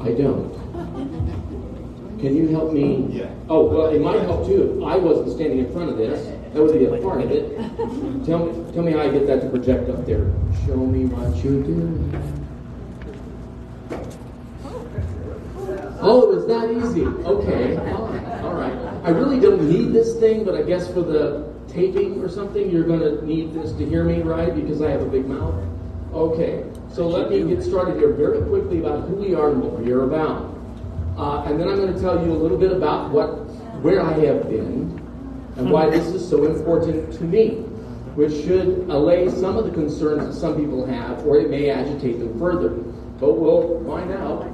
I don't. Can you help me? Yeah. Oh, well, it might help too if I wasn't standing in front of this. That would be a part of it. Tell me how I get that to project up there. Show me what you do. Oh, it was that easy. Okay. All right. I really don't need this thing, but I guess for the taping or something, you're going to need this to hear me, right? Because I have a big mouth. Okay. So let me get started here very quickly about who we are and what we are about. And then I'm going to tell you a little bit about where I have been and why this is so important to me, which should allay some of the concerns that some people have, or it may agitate them further. But we'll find out.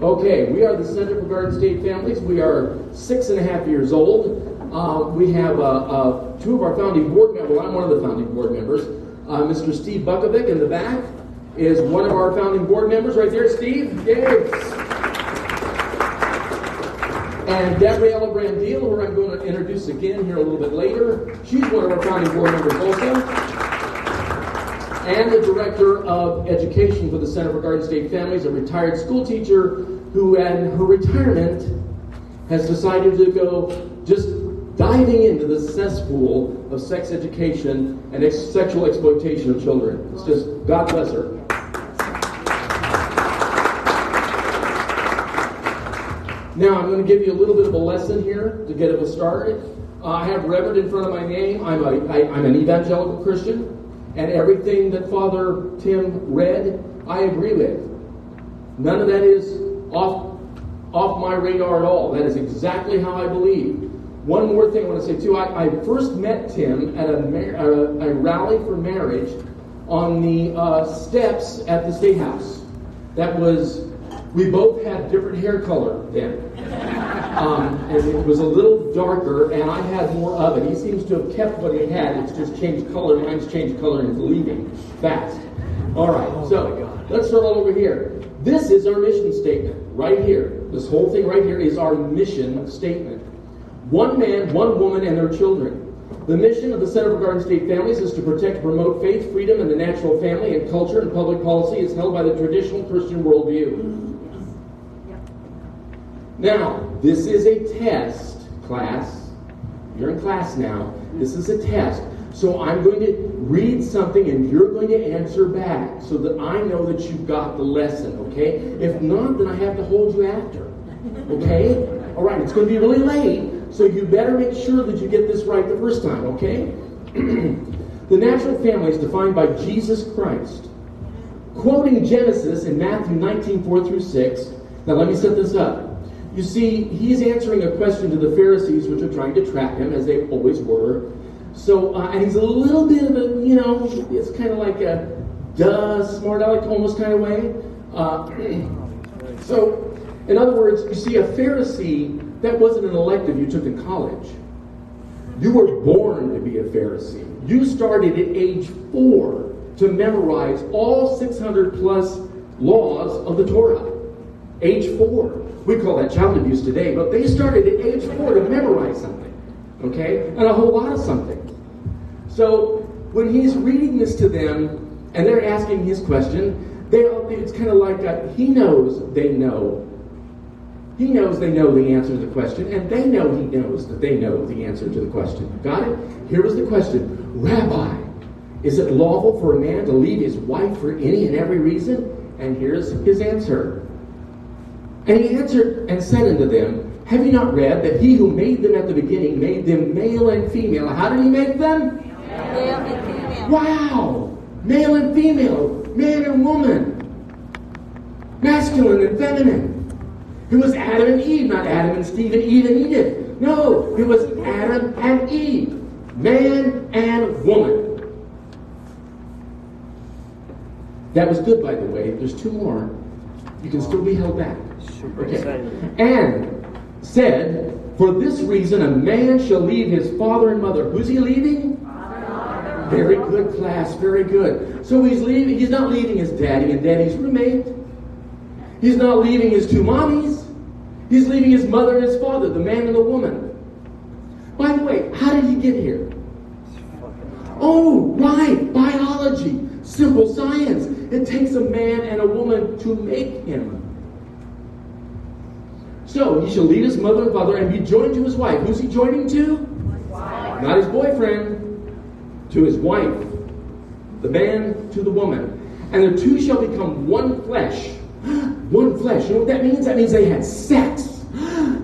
Okay, we are the Center for Garden State Families. We are 6.5 years old. We have two of our founding board members. Well, I'm one of the founding board members. Mr. Steve Bukovic in the back is one of our founding board members. Right there, Steve. Yay. And Gabriella Brandil, who I'm going to introduce again here a little bit later. She's one of our founding board members also. And the Director of Education for the Center for Garden State Families, a retired school teacher who, in her retirement, has decided to go just diving into the cesspool of sex education and sexual exploitation of children. It's just, God bless her. Now, I'm going to give you a little bit of a lesson here to get us started. I have Reverend in front of my name. I'm an evangelical Christian, and everything that Father Tim read, I agree with. None of that is off my radar at all. That is exactly how I believe. One more thing I want to say, too. I first met Tim at a rally for marriage on the steps at the State House. That was... We both had different hair color then. And it was a little darker, and I had more of it. He seems to have kept what he had. It's just changed color. Mine's changed color and it's leaving fast. All right, so let's start all over here. This is our mission statement right here. This whole thing right here is our mission statement. One man, one woman, and their children. The mission of the Center for Garden State Families is to protect and promote faith, freedom, and the natural family, and culture and public policy is held by the traditional Christian worldview. Now, this is a test, class. You're in class now. This is a test. So I'm going to read something and you're going to answer back so that I know that you've got the lesson, okay? If not, then I have to hold you after, okay? All right, it's going to be really late, so you better make sure that you get this right the first time, okay? The natural family is defined by Jesus Christ. Quoting Genesis in Matthew 19:4-6. Now let me set this up. You see, he's answering a question to the Pharisees, which are trying to trap him, as they always were. So, and he's a little bit of a, it's kind of like a smart aleck almost kind of way. So, in other words, you see, a Pharisee, that wasn't an elective you took in college. You were born to be a Pharisee. You started at age 4 to memorize all 600 plus laws of the Torah. Age 4. We call that child abuse today, but they started at age 4 to memorize something, okay? And a whole lot of something. So when he's reading this to them, and they're asking his question, it's kind of like he knows they know. He knows they know the answer to the question, and they know he knows that they know the answer to the question. Got it? Here was the question. Rabbi, is it lawful for a man to leave his wife for any and every reason? And here's his answer. And he answered and said unto them, have you not read that he who made them at the beginning made them male and female? How did he make them? Male and female. Wow! Male and female, man and woman, masculine and feminine. It was Adam and Eve, not Adam and Steve and Eve and Edith. No, it was Adam and Eve, man and woman. That was good, by the way. There's 2 more. You can still be held back. Okay. And said, for this reason a man shall leave his father and mother. Who's he leaving? Very good, class. Very good. So he's leaving. He's not leaving his daddy and daddy's roommate. He's not leaving his 2 mommies. He's leaving his mother and his father, the man and the woman. By the way, how did he get here? Oh, right. Biology. Simple science. It takes a man and a woman to make him. So he shall leave his mother and father and be joined to his wife. Who's he joining to? Wife. Not his boyfriend. To his wife. The man to the woman. And the two shall become one flesh. One flesh. You know what that means? That means they had sex.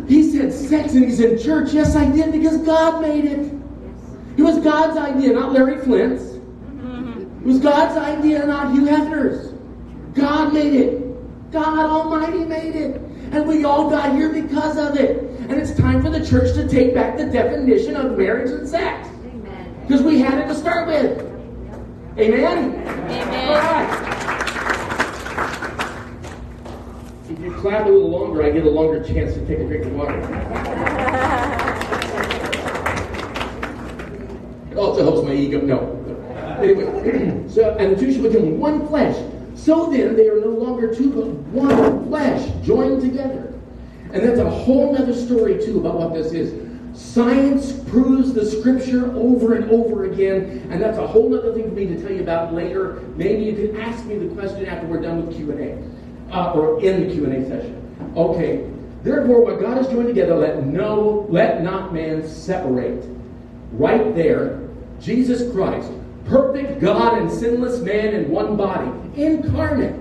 He said sex and he's in church. Yes, I did, because God made it. It was God's idea, not Larry Flint's. It was God's idea, not Hugh Hefner's. God made it. God Almighty made it. And we all got here because of it. And it's time for the church to take back the definition of marriage and sex. Because we had it to start with. Amen? Amen. All right. If you clap a little longer, I get a longer chance to take a drink of water. It also helps my ego. No. Anyway, so, and the two shall become one flesh. So then, they are no longer two, but one flesh, joined together. And that's a whole other story, too, about what this is. Science proves the scripture over and over again, and that's a whole other thing for me to tell you about later. Maybe you can ask me the question after we're done with Q&A, or in the Q&A session. Okay, therefore, what God has joined together, let not man separate. Right there, Jesus Christ, perfect God and sinless man in one body, incarnate,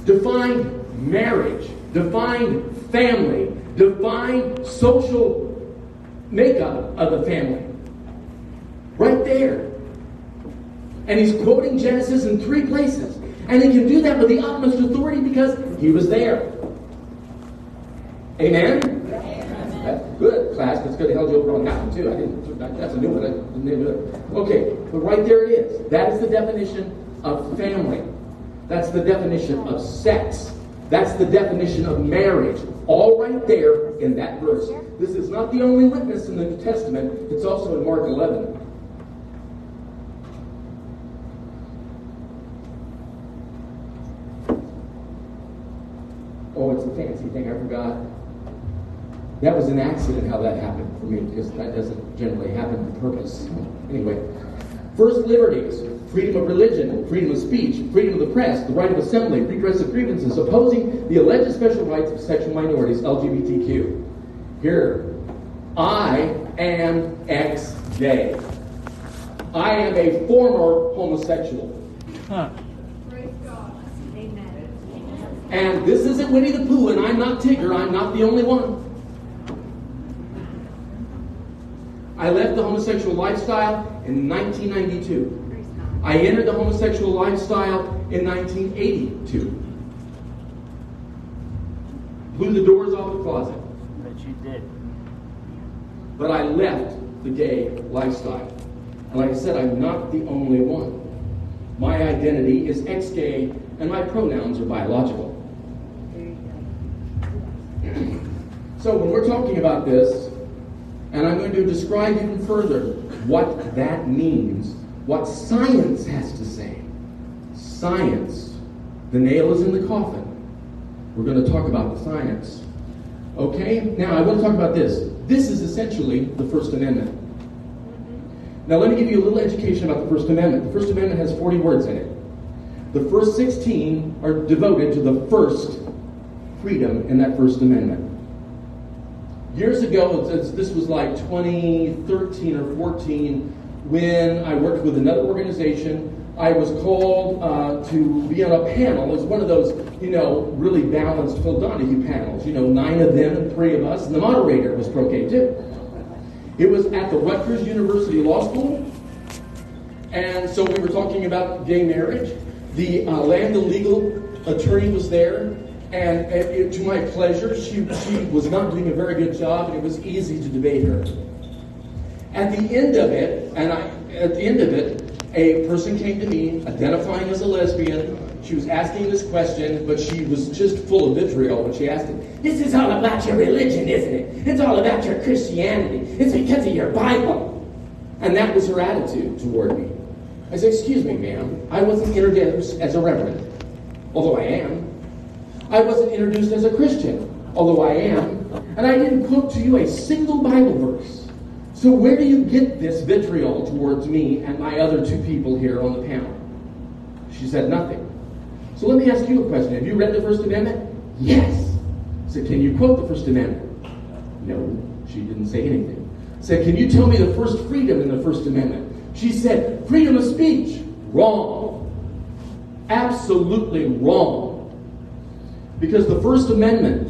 defined marriage, defined family, defined social makeup of the family. Right there. And he's quoting Genesis in 3 places. And he can do that with the utmost authority because he was there. Amen? That's good, class. That's good. I held you over on that one too. That's a new one. I didn't do it. Okay, but right there it is. That is the definition of family. That's the definition of sex. That's the definition of marriage. All right there in that verse. This is not the only witness in the New Testament. It's also in Mark 11. Oh, it's a fancy thing. I forgot. That was an accident how that happened for me, because that doesn't generally happen on purpose. Anyway, first liberties, freedom of religion, freedom of speech, freedom of the press, the right of assembly, redress of grievances, opposing the alleged special rights of sexual minorities, LGBTQ. Here, I am ex-gay. I am a former homosexual. Praise God. Amen. And this isn't Winnie the Pooh, and I'm not Tigger. I'm not the only one. I left the homosexual lifestyle in 1992. I entered the homosexual lifestyle in 1982. Blew the doors off the closet. But you did. But I left the gay lifestyle. And like I said, I'm not the only one. My identity is ex-gay, and my pronouns are biological. So when we're talking about this, and I'm going to describe even further what that means, what science has to say. Science. The nail is in the coffin. We're going to talk about the science. Okay? Now, I want to talk about this. This is essentially the First Amendment. Now, let me give you a little education about the First Amendment. The First Amendment has 40 words in it. The first 16 are devoted to the first freedom in that First Amendment. Years ago, this was like 2013 or 14, when I worked with another organization. I was called to be on a panel. It was one of those, really balanced Phil Donahue panels. 9 of them and 3 of us, and the moderator was pro-gay too. It was at the Rutgers University Law School, and so we were talking about gay marriage. The land and legal attorney was there, and to my pleasure, she was not doing a very good job, and it was easy to debate her. At the end of it, a person came to me identifying as a lesbian. She was asking this question, but she was just full of vitriol when she asked it. This is all about your religion, isn't it? It's all about your Christianity. It's because of your Bible. And that was her attitude toward me. I said, excuse me, ma'am. I wasn't introduced as a reverend, although I am. I wasn't introduced as a Christian, although I am. And I didn't quote to you a single Bible verse. So where do you get this vitriol towards me and my other 2 people here on the panel? She said nothing. So let me ask you a question. Have you read the First Amendment? Yes. Said, can you quote the First Amendment? No, she didn't say anything. Said, can you tell me the first freedom in the First Amendment? She said, freedom of speech. Wrong. Absolutely wrong. Because the First Amendment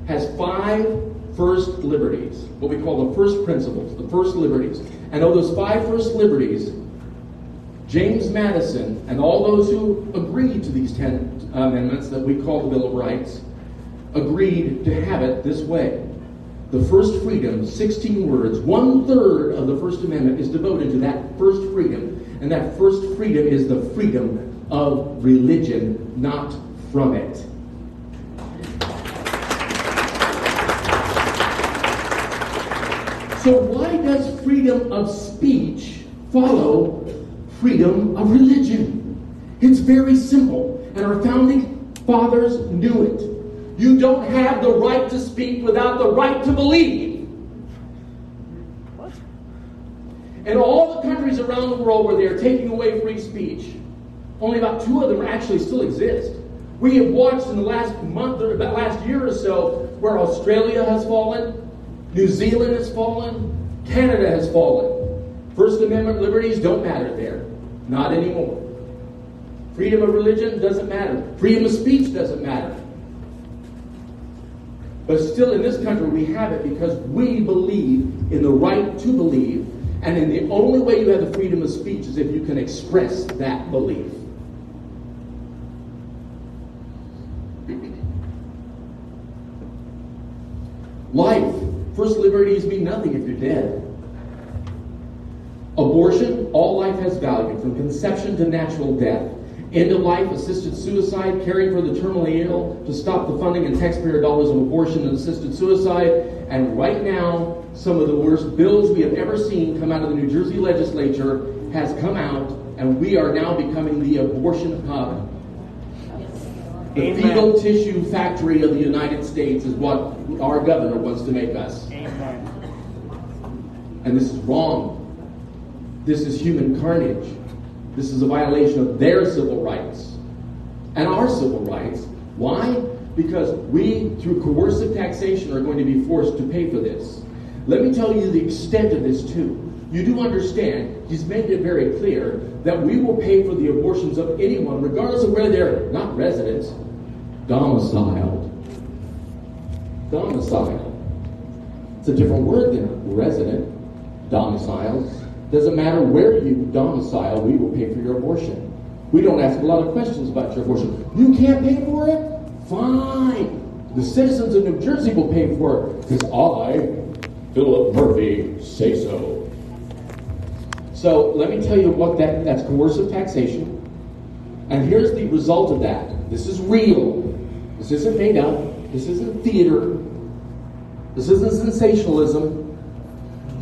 has 5 first liberties, what we call the first principles, the first liberties. And of those 5 first liberties, James Madison and all those who agreed to these 10 amendments that we call the Bill of Rights agreed to have it this way. The first freedom, 16 words, 1/3 of the First Amendment is devoted to that first freedom. And that first freedom is the freedom of religion, not from it. So why does freedom of speech follow freedom of religion? It's very simple, and our founding fathers knew it. You don't have the right to speak without the right to believe. What? In all the countries around the world where they are taking away free speech, only about 2 of them actually still exist. We have watched in the last month or about last year or so where Australia has fallen, New Zealand has fallen, Canada has fallen. First Amendment liberties don't matter there. Not anymore. Freedom of religion doesn't matter. Freedom of speech doesn't matter. But still in this country we have it because we believe in the right to believe, and in the only way you have the freedom of speech is if you can express that belief. Life. First liberties mean nothing if you're dead. Abortion, all life has value, from conception to natural death. End of life, assisted suicide, caring for the terminally ill, to stop the funding and taxpayer dollars of abortion and assisted suicide. And right now, some of the worst bills we have ever seen come out of the New Jersey legislature has come out, and we are now becoming the abortion hub. The fetal tissue factory of the United States is what our governor wants to make us. Amen. And this is wrong. This is human carnage. This is a violation of their civil rights and our civil rights. Why? Because we, through coercive taxation, are going to be forced to pay for this. Let me tell you the extent of this too. You do understand, he's made it very clear, that we will pay for the abortions of anyone, regardless of where they're not residents, domiciled. Domiciled. It's a different word than resident. Domiciled. Doesn't matter where you domicile, we will pay for your abortion. We don't ask a lot of questions about your abortion. You can't pay for it? Fine. The citizens of New Jersey will pay for it because I, Philip Murphy, say so. So let me tell you what that's coercive taxation. And here's the result of that. This is real. This isn't made up. This isn't theater. This isn't sensationalism.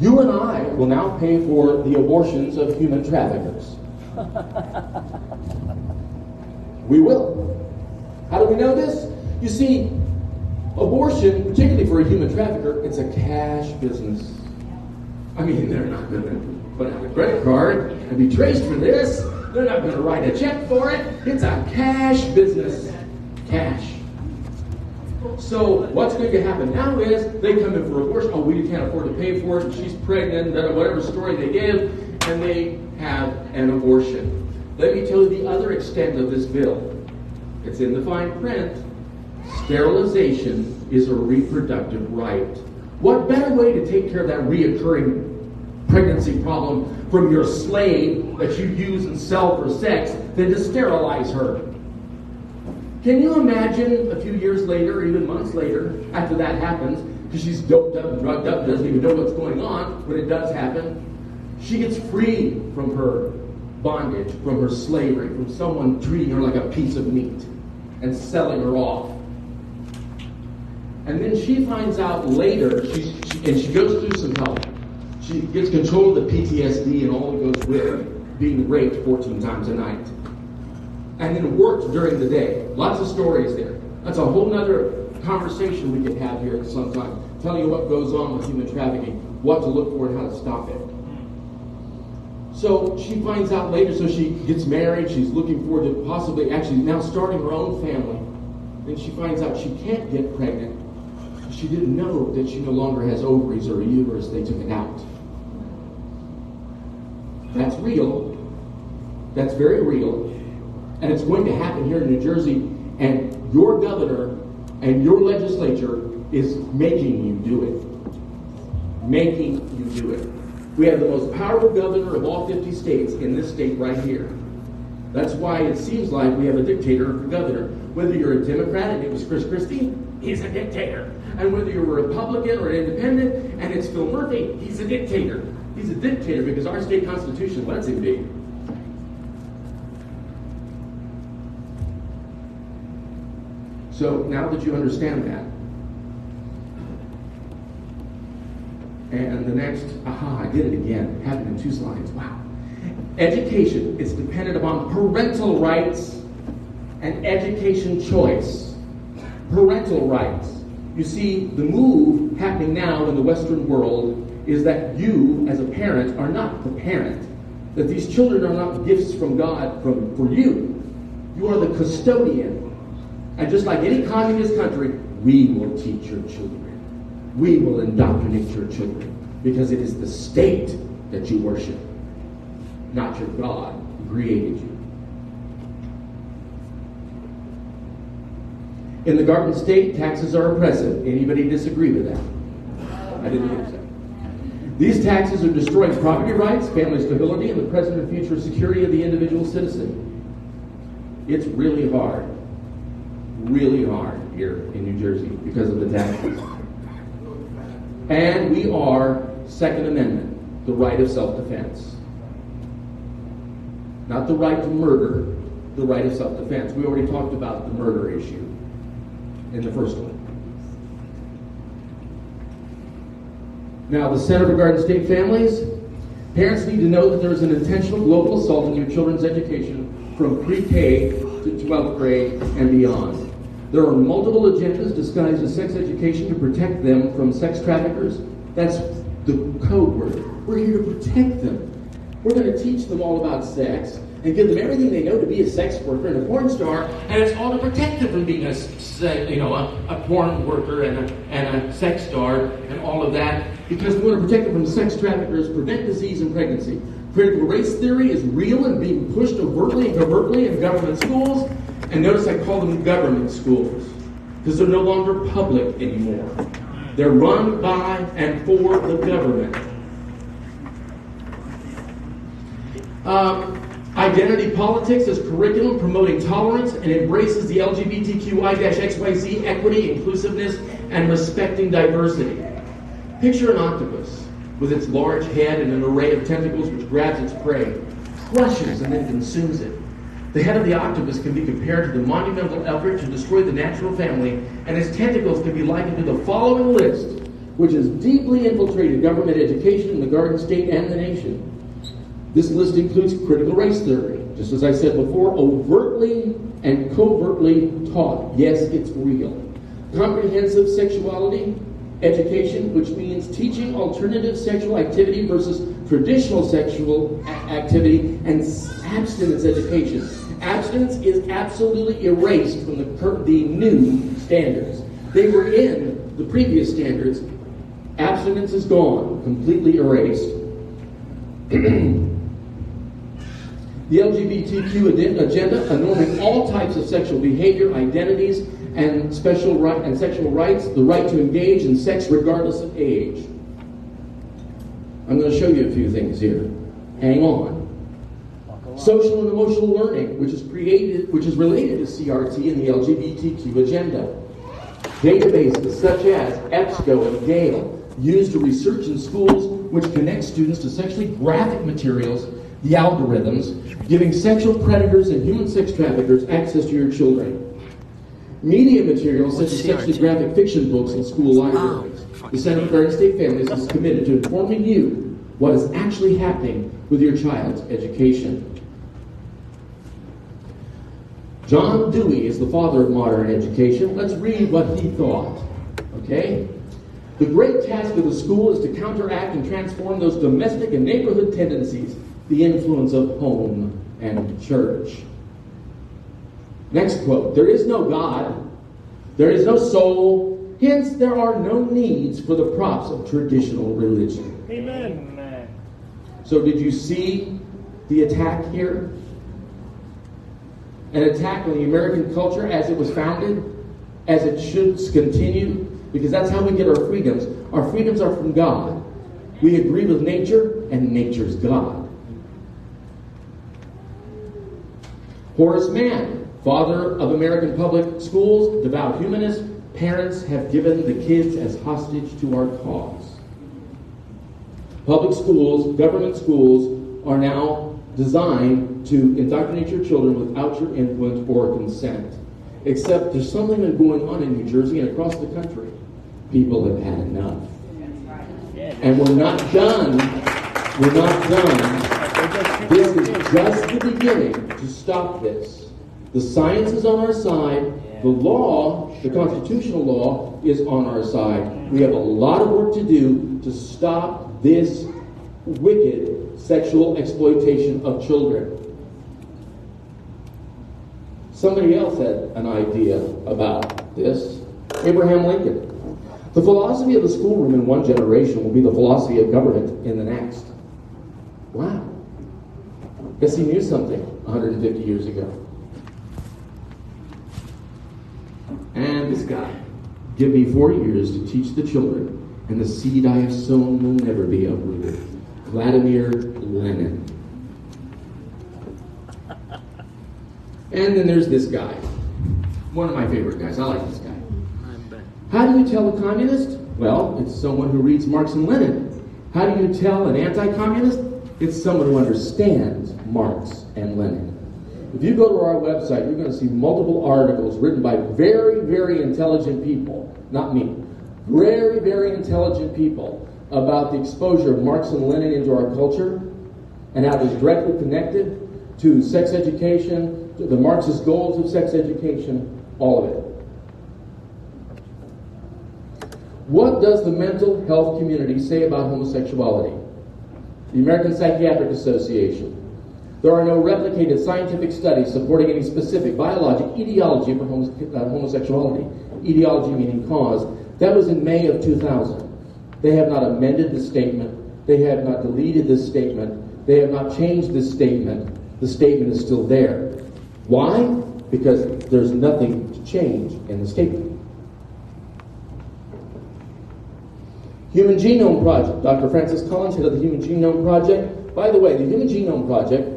You and I will now pay for the abortions of human traffickers. We will. How do we know this? You see, abortion, particularly for a human trafficker, it's a cash business. I mean, they're not going to put out a credit card and be traced for this. They're not going to write a check for it. It's a cash business. Cash. So what's going to happen now is they come in for abortion. Oh, we can't afford to pay for it. And she's pregnant, whatever story they give, and they have an abortion. Let me tell you the other extent of this bill. It's in the fine print. Sterilization is a reproductive right. What better way to take care of that reoccurring pregnancy problem from your slave that you use and sell for sex than to sterilize her? Can you imagine a few years later, or even months later, after that happens, because she's doped up and drugged up, doesn't even know what's going on when it does happen, she gets free from her bondage, from her slavery, from someone treating her like a piece of meat and selling her off. And then she finds out later, and she goes through some help. She gets control of the PTSD and all that goes with it, being raped 14 times a night. And then worked during the day. Lots of stories there. That's a whole other conversation we could have here sometime. Telling you what goes on with human trafficking, what to look for and how to stop it. So she finds out later, so she gets married. She's looking forward to possibly actually now starting her own family. Then she finds out she can't get pregnant. She didn't know that she no longer has ovaries or a uterus. They took it out. That's real. That's very real. And it's going to happen here in New Jersey. And your governor and your legislature is making you do it. Making you do it. We have the most powerful governor of all 50 states in this state right here. That's why it seems like we have a dictator for governor. Whether you're a Democrat and it was Chris Christie, he's a dictator. And whether you're a Republican or an independent and it's Phil Murphy, he's a dictator. He's a dictator because our state constitution lets him be. So now that you understand that, and the next, I did it again. It happened in 2 slides. Wow. Education is dependent upon parental rights and education choice. Parental rights. You see, the move happening now in the Western world is that you, as a parent, are not the parent. That these children are not gifts from God for you. You are the custodian. And just like any communist country, we will teach your children. We will indoctrinate your children. Because it is the state that you worship, not your God who created you. In the Garden State, taxes are oppressive. Anybody disagree with that? I didn't think so. These taxes are destroying property rights, family stability, and the present and future security of the individual citizen. It's really hard here in New Jersey because of the taxes. And we are Second Amendment, the right of self-defense. Not the right to murder, the right of self-defense. We already talked about the murder issue in the first one. Now, the Center for Garden State Families. Parents need to know that there is an intentional global assault on your children's education from pre-K to 12th grade and beyond. There are multiple agendas disguised as sex education to protect them from sex traffickers. That's the code word. We're here to protect them. We're going to teach them all about sex and give them everything they know to be a sex worker and a porn star, and it's all to protect them from being a porn worker and a sex star and all of that, because we want to protect them from sex traffickers, prevent disease and pregnancy. Critical race theory is real and being pushed overtly and covertly in government schools. And notice I call them government schools because they're no longer public anymore. They're run by and for the government. Identity politics is curriculum promoting tolerance and embraces the LGBTQI-XYZ equity, inclusiveness, and respecting diversity. Picture an octopus with its large head and an array of tentacles which grabs its prey, crushes, and then consumes it. The head of the octopus can be compared to the monumental effort to destroy the natural family, and its tentacles can be likened to the following list, which has deeply infiltrated government education in the Garden State and the nation. This list includes critical race theory, just as I said before, overtly and covertly taught. Yes, it's real. Comprehensive sexuality education, which means teaching alternative sexual activity versus traditional sexual activity, and abstinence education. Abstinence is absolutely erased from the new standards. They were in the previous standards. Abstinence is gone, completely erased. The LGBTQ agenda, norming all types of sexual behavior, identities, and sexual rights, the right to engage in sex regardless of age. I'm going to show you a few things here. Hang on. Social and emotional learning, which is related to CRT and the LGBTQ agenda. Databases such as EBSCO and Gale, used to research in schools, which connect students to sexually graphic materials, the algorithms, giving sexual predators and human sex traffickers access to your children. Media materials such as sexually graphic fiction books in school libraries. The Center for Garden State Families is committed to informing you what is actually happening with your child's education. John Dewey is the father of modern education. Let's read what he thought. Okay? The great task of the school is to counteract and transform those domestic and neighborhood tendencies, the influence of home and church. Next quote, there is no God, There is no soul. Hence, there are no needs for the props of traditional religion. Amen. So did you see the attack here? An attack on the American culture as it was founded, as it should continue, because that's how we get our freedoms. Our freedoms are from God. We agree with nature, and nature's God. Horace Mann, father of American public schools, devout humanist, parents have given the kids as hostage to our cause. Public schools, government schools, are now designed to indoctrinate your children without your influence or consent. Except there's something going on in New Jersey and across the country. People have had enough. And we're not done. We're not done. This is just the beginning to stop this. The science is on our side. The law, the constitutional law, is on our side. We have a lot of work to do to stop this wicked sexual exploitation of children. Somebody else had an idea about this. Abraham Lincoln. The philosophy of the schoolroom in one generation will be the philosophy of government in the next. Wow. Guess he knew something 150 years ago. And this guy. Give me 4 years to teach the children, and the seed I have sown will never be uprooted. Vladimir Lenin. And then there's this guy. One of my favorite guys. I like this guy. How do you tell a communist? Well, it's someone who reads Marx and Lenin. How do you tell an anti-communist? It's someone who understands Marx and Lenin. If you go to our website, you're going to see multiple articles written by very, very intelligent people. Not me. Very, very intelligent people about the exposure of Marx and Lenin into our culture and how it is directly connected to sex education, to the Marxist goals of sex education, all of it. What does the mental health community say about homosexuality? The American Psychiatric Association. There are no replicated scientific studies supporting any specific biologic etiology for homosexuality. Etiology meaning cause. That was in May of 2000. They have not amended this statement. They have not deleted this statement. They have not changed this statement. The statement is still there. Why? Because there's nothing to change in the statement. Human Genome Project. Dr. Francis Collins, head of the Human Genome Project. By the way, the Human Genome Project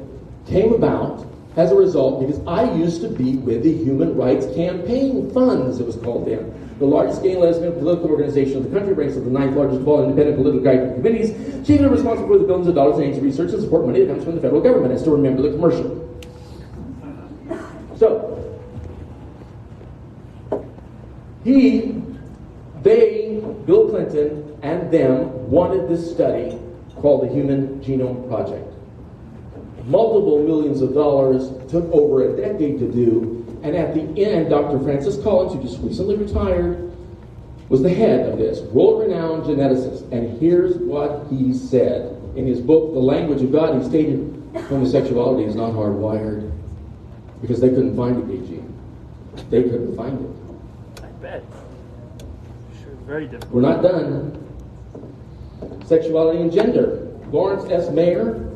came about as a result because I used to be with the Human Rights Campaign Fund, as it was called then. The largest gay lesbian political organization of the country, ranks as the 9th largest of all independent political guidance committees, chiefly responsible for the billions of dollars in aims research and support money that comes from the federal government. I still remember the commercial. So, Bill Clinton and them wanted this study called the Human Genome Project. Multiple millions of dollars, took over a decade to do, and at the end, Dr. Francis Collins, who just recently retired, was the head of this, world-renowned geneticist. And here's what he said in his book, The Language of God. He stated, homosexuality is not hardwired, because they couldn't find a gay gene. They couldn't find it. I bet. Sure, very difficult. We're not done. Sexuality and gender. Lawrence S. Mayer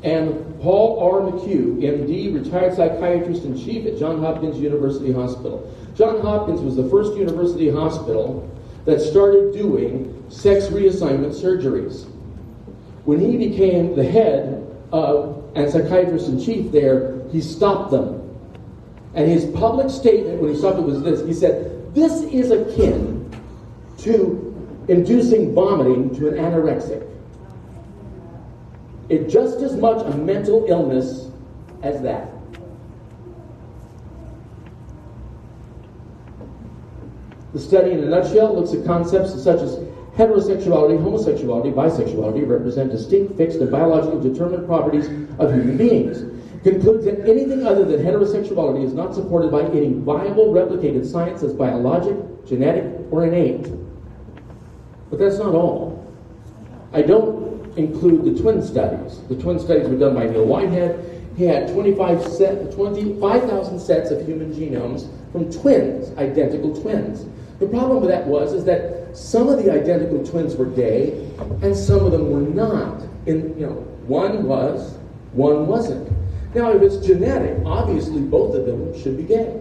and Paul R. McHugh, MD, retired psychiatrist in chief at Johns Hopkins University Hospital. Johns Hopkins was the first university hospital that started doing sex reassignment surgeries. When he became the head and psychiatrist in chief there, he stopped them. And his public statement when he stopped it was this. He said, "This is akin to inducing vomiting to an anorexic. It's just as much a mental illness as that." The study in a nutshell looks at concepts such as heterosexuality, homosexuality, bisexuality represent distinct, fixed, and biologically determined properties of human beings. Concludes that anything other than heterosexuality is not supported by any viable replicated science as biologic, genetic, or innate. But that's not all. I don't include the twin studies. The twin studies were done by Neil Whitehead he had 25,000 sets of human genomes from twins, identical twins. The problem with that is that some of the identical twins were gay, and some of them were not. One was, one wasn't. Now, if it's genetic, obviously both of them should be gay.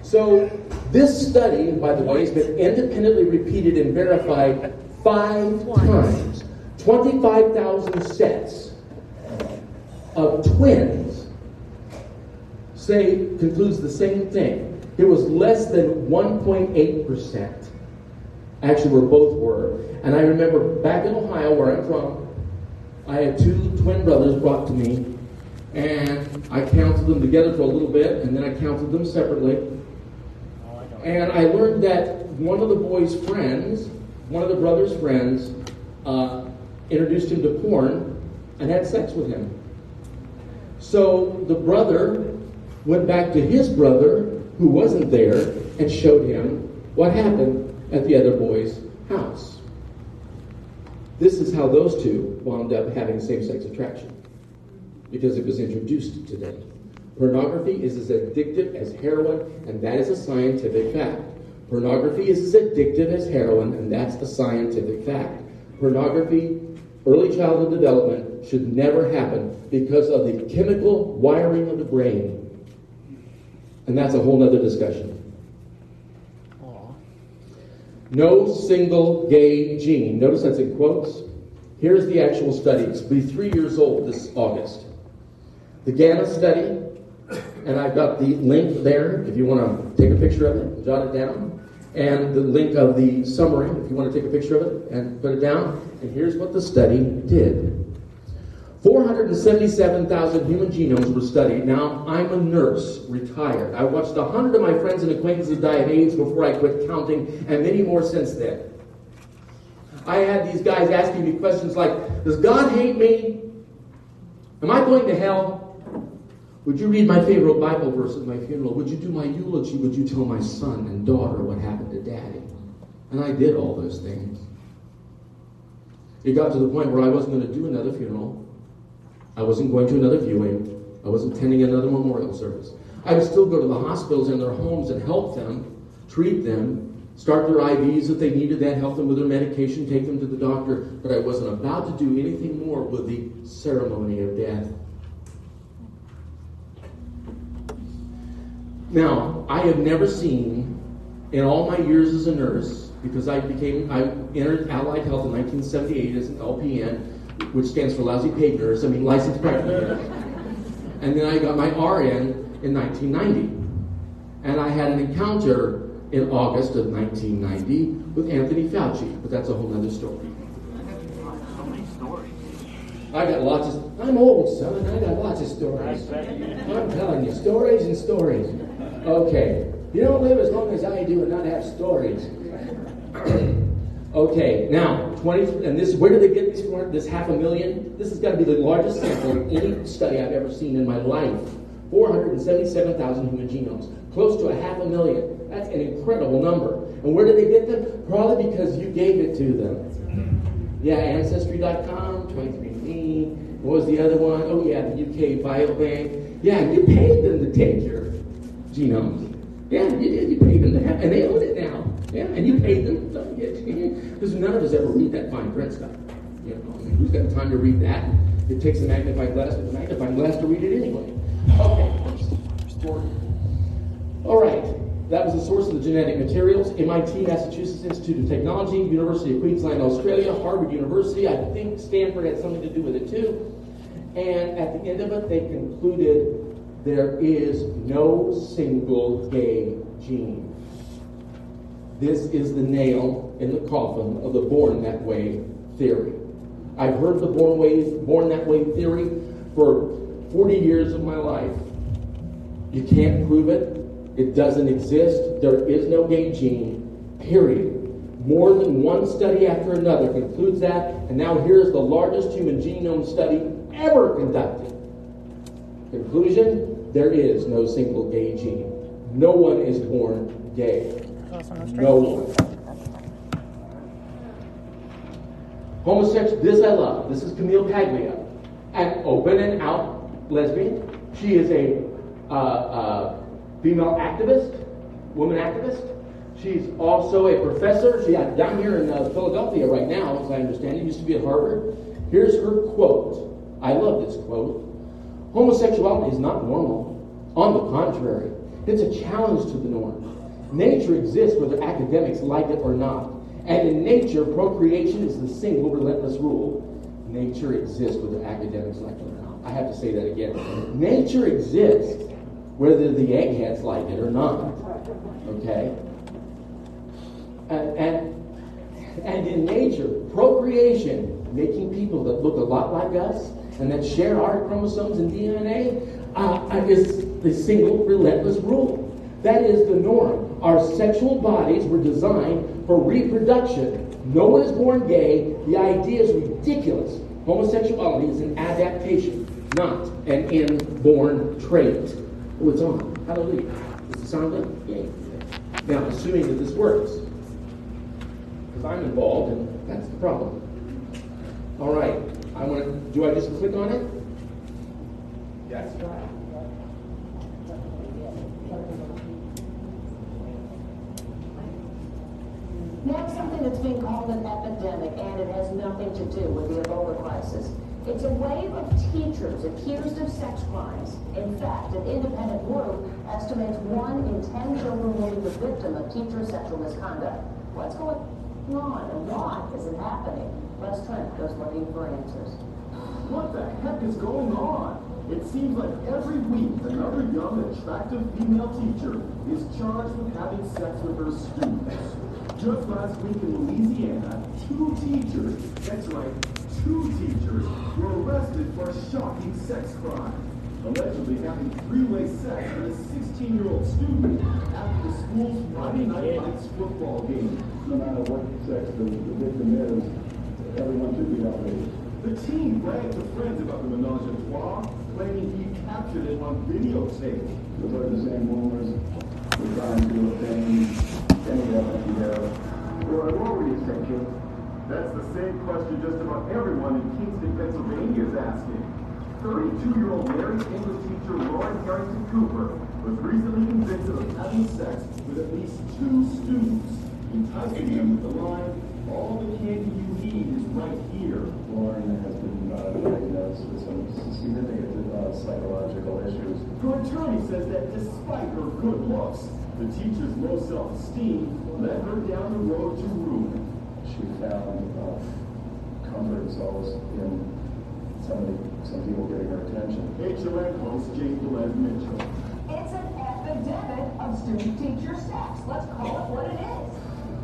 So, this study, by the way, has been independently repeated and verified 5 times. 25,000 sets of twins concludes the same thing. It was less than 1.8%. Actually, both were. And I remember back in Ohio, where I'm from, I had 2 twin brothers brought to me, and I counted them together for a little bit, and then I counted them separately. And I learned that one of the brothers' friends, introduced him to porn and had sex with him. So the brother went back to his brother, who wasn't there, and showed him what happened at the other boy's house. This is how those two wound up having same-sex attraction, because it was introduced to them. Pornography is as addictive as heroin, and that is a scientific fact. Pornography is as addictive as heroin, and that's a scientific fact. Pornography, early childhood development, should never happen because of the chemical wiring of the brain. And that's a whole other discussion. No single gay gene. Notice that's in quotes. Here's the actual study. It's be 3 years old this August. The Gamma study, and I've got the link there if you want to take a picture of it, jot it down. And the link of the summary if you want to take a picture of it and put it down. And here's what the study did. 477,000 human genomes were studied. Now, I'm a nurse, retired. I watched 100 of my friends and acquaintances die of AIDS before I quit counting, and many more since then. I had these guys asking me questions like, does God hate me? Am I going to hell? Would you read my favorite Bible verse at my funeral? Would you do my eulogy? Would you tell my son and daughter what happened to Daddy? And I did all those things. It got to the point where I wasn't going to do another funeral. I wasn't going to another viewing. I wasn't attending another memorial service. I would still go to the hospitals and their homes and help them, treat them, start their IVs if they needed that, help them with their medication, take them to the doctor. But I wasn't about to do anything more with the ceremony of death. Now, I have never seen, in all my years as a nurse, because I entered Allied Health in 1978 as an LPN, which stands for lousy paid nurse, licensed practical nurse. And then I got my RN in 1990. And I had an encounter in August of 1990 with Anthony Fauci, but that's a whole other story. So many stories. I got lots of, I'm old, son, I got lots of stories. I'm telling you, stories and stories. Okay, you don't live as long as I do and not have stories. Okay, now, where did they get this 500,000? This has got to be the largest sample of any study I've ever seen in my life. 477,000 human genomes, close to 500,000. That's an incredible number. And where did they get them? Probably because you gave it to them. Yeah, Ancestry.com, 23andMe. What was the other one? Oh yeah, the UK Biobank. Yeah, you paid them to take your genomes. Yeah, you did. You paid them to have, and they own it now. Yeah, and you paid them. Because none of us ever read that fine print stuff. Who's got time to read that? It takes a magnifying glass with a magnifying glass to read it anyway. Okay. All right. That was the source of the genetic materials. MIT, Massachusetts Institute of Technology, University of Queensland, Australia, Harvard University. I think Stanford had something to do with it too. And at the end of it, they concluded there is no single gay gene. This is the nail in the coffin of the born that way theory. I've heard the born that way theory for 40 years of my life. You can't prove it. It doesn't exist. There is no gay gene, period. More than one study after another concludes that, and now here's the largest human genome study ever conducted. Conclusion, there is no single gay gene. No one is born gay. No one. Homosexual, this I love. This is Camille Paglia. An open and out lesbian. She is a female activist, woman activist. She's also a professor. She's down here in Philadelphia right now, as I understand it. Used to be at Harvard. Here's her quote. I love this quote. Homosexuality is not normal. On the contrary, it's a challenge to the norm. Nature exists whether academics like it or not. And in nature, procreation is the single relentless rule. Nature exists whether academics like it or not. I have to say that again. Nature exists whether the eggheads like it or not. Okay? And in nature, procreation, making people that look a lot like us and that share our chromosomes and DNA, is the single relentless rule. That is the norm. Our sexual bodies were designed for reproduction. No one is born gay. The idea is ridiculous. Homosexuality is an adaptation, not an inborn trait. Oh, it's on. Hallelujah. Does it sound good? Yay. Now, assuming that this works, because I'm involved, and that's the problem. All right. Do I just click on it? Yes. Now something that's being called an epidemic, and it has nothing to do with the Ebola crisis. It's a wave of teachers accused of sex crimes. In fact, an independent group estimates 1 in 10 children will be the victim of teacher sexual misconduct. What's going on, and why is it happening? Les Trent goes looking for answers. What the heck is going on? It seems like every week another young, attractive female teacher is charged with having sex with her students. Just last week in Louisiana, 2 teachers, that's right, 2 teachers, were arrested for a shocking sex crime, allegedly having three-way sex with a 16-year-old student after the school's Friday Night Lights football game. No matter what sex the victim is, everyone should be outraged. The teen bragged to friends about the menage a trois, claiming he captured it on videotape. Those are the same rumors we're trying to obtain any evidence there. Well, I already said you. That's the same question just about everyone in Kingston, Pennsylvania is asking. 32-year-old married English teacher Lauren Harrington Cooper was recently convicted of having sex with at least 2 students, enticing them with the line, "All the candy you need is right here." Lauren has been diagnosed with some significant psychological issues. Her attorney says that despite her good looks, the teacher's low self-esteem led her down the road to ruin. She found comfort and solace in some people getting her attention. HON host James Velez Mitchell. It's an epidemic of student-teacher sex. Let's call it what it is.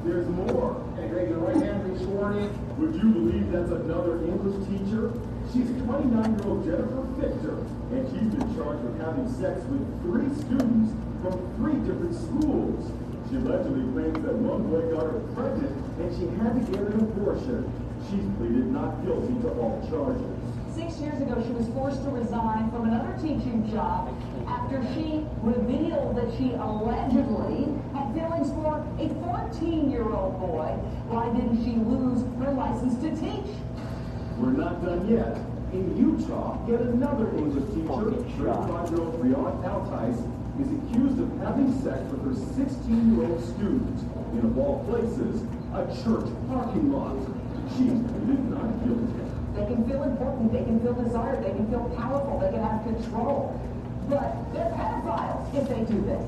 There's more. Hey, Greg, the right hand be sworn in. Would you believe that's another English teacher? She's 29-year-old Jennifer Fichter, and she's been charged with having sex with 3 students from 3 different schools. She allegedly claims that one boy got her pregnant and she had to get an abortion. She's pleaded not guilty to all charges. 6 years ago, she was forced to resign from another teaching job after she revealed that she allegedly had feelings for a 14-year-old boy. Why didn't she lose her license to teach? We're not done yet. In Utah, yet another English teacher, 35-year-old Brianna Altice, is accused of having sex with her 16-year-old student in, of all places, a church parking lot. She's pleaded not guilty. They can feel important, they can feel desired, they can feel powerful, they can have control. But they're pedophiles if they do this.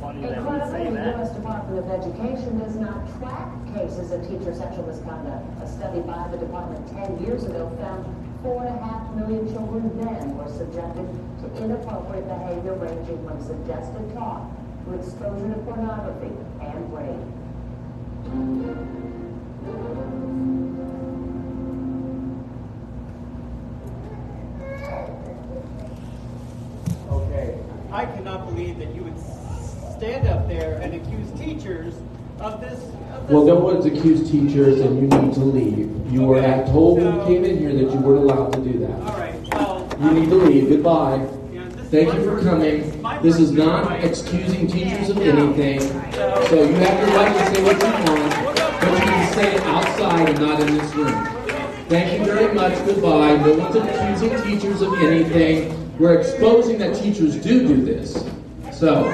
Funny that we Incredibly, say the that. U.S. Department of Education does not track cases of teacher sexual misconduct. A study by the department 10 years ago found 4.5 million children then were subjected to inappropriate behavior ranging from suggestive talk to exposure to pornography and rape. Okay. I cannot believe that you would stand up there and accuse teachers of this. Well, no one's accused teachers, and you need to leave. You were told when you came in here that you weren't allowed to do that. All right. Well, You need to leave. Goodbye. this Thank is you my for first- coming. my This is first not right. excusing teachers of anything. So you have your right to say what you want, but you can say it outside and not in this room. Thank you very much. Goodbye. No one's accusing teachers of anything. We're exposing that teachers do this. So,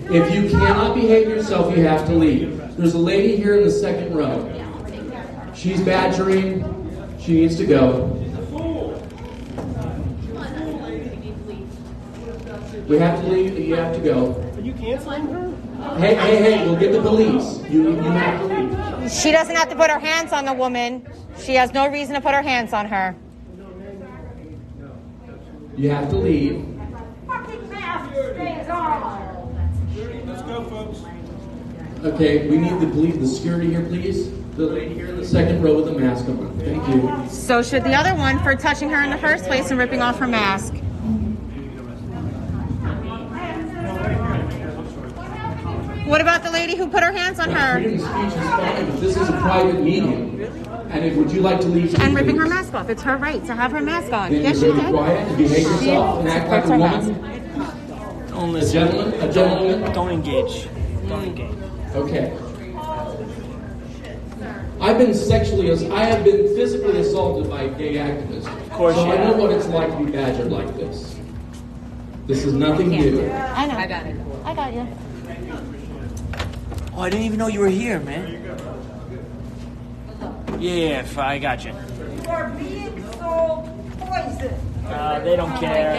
if you cannot behave yourself, you have to leave. There's a lady here in the second row. She's badgering. She needs to go. We have to leave. You have to go. Are you canceling her? Hey, we'll get the police. You have to leave. She doesn't have to put her hands on the woman. She has no reason to put her hands on her. You have to leave. Fucking mask stays on. Let's go, folks. Okay, we need the security here, please. The lady here in the second row with the mask on. Thank you. So should the other one for touching her in the first place and ripping off her mask. What about the lady who put her hands on her? Freedom of speech is fine, but this is a private meeting. And would you like to leave? And ripping her mask off. It's her right to have her mask on. Then Yes, she you're going to did. be quiet and behave yourself and act like a woman? Don't A listen. gentleman? A gentleman? Don't engage. Don't engage. Okay. I have been physically assaulted by gay activists. Of course so you I know have. what it's like to be badgered like this. This is nothing new. I know. I got it. I got you. Oh, I didn't even know you were here, man. Yeah, I got you. For being so poison. They don't care.